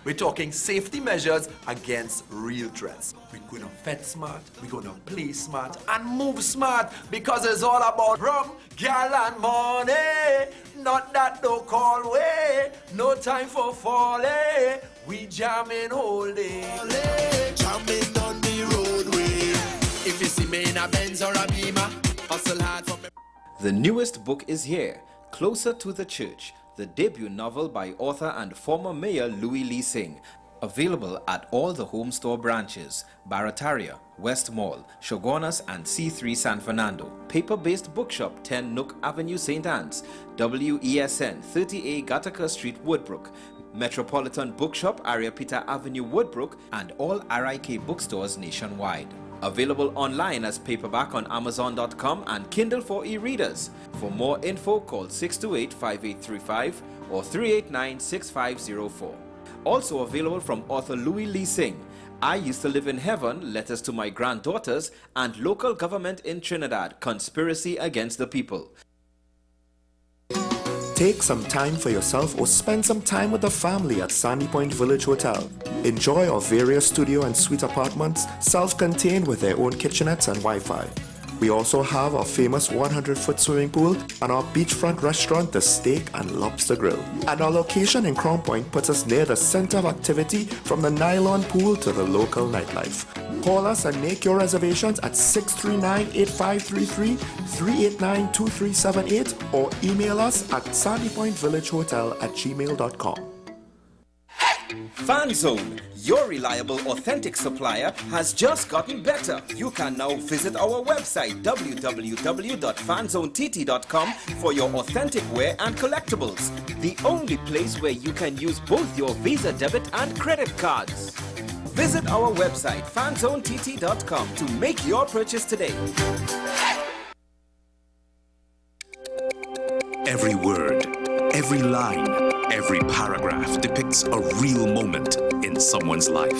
We're talking safety measures against real threats. We're going to vet smart, we're going to play smart, and move smart, because it's all about rum, gal, and money. Not that no call way, no time for folly. We jamming all day. Jamming on the roadway. If you see me in a Benz or a Beamer, hustle hard for me. The newest book is here, Closer to the Church, the debut novel by author and former mayor Louis Lee Singh, available at all the Home Store branches, Barataria, West Mall, Shogunas, and C3 San Fernando. Paper-based bookshop 10 Nook Avenue, St. Anne's, WESN 30A Gattaca Street, Woodbrook, Metropolitan Bookshop, Ariapita Avenue, Woodbrook, and all RIK bookstores nationwide. Available online as paperback on Amazon.com and Kindle for e-readers. For more info, call 628-5835 or 389-6504. Also available from author Louis Lee Singh, I Used to Live in Heaven, Letters to My Granddaughters, and Local Government in Trinidad, Conspiracy Against the People. Take some time for yourself or spend some time with the family at Sandy Point Village Hotel. Enjoy our various studio and suite apartments, self-contained with their own kitchenettes and Wi-Fi. We also have our famous 100-foot swimming pool and our beachfront restaurant, the Steak and Lobster Grill. And our location in Crown Point puts us near the center of activity from the nylon pool to the local nightlife. Call us and make your reservations at 639-8533, 389-2378, or email us at sandypointvillagehotel@gmail.com. FanZone, your reliable, authentic supplier, has just gotten better. You can now visit our website www.fanzonett.com for your authentic wear and collectibles. The only place where you can use both your Visa debit and credit cards. Visit our website fanzonett.com to make your purchase today. Every word, every line, every paragraph depicts a real moment in someone's life.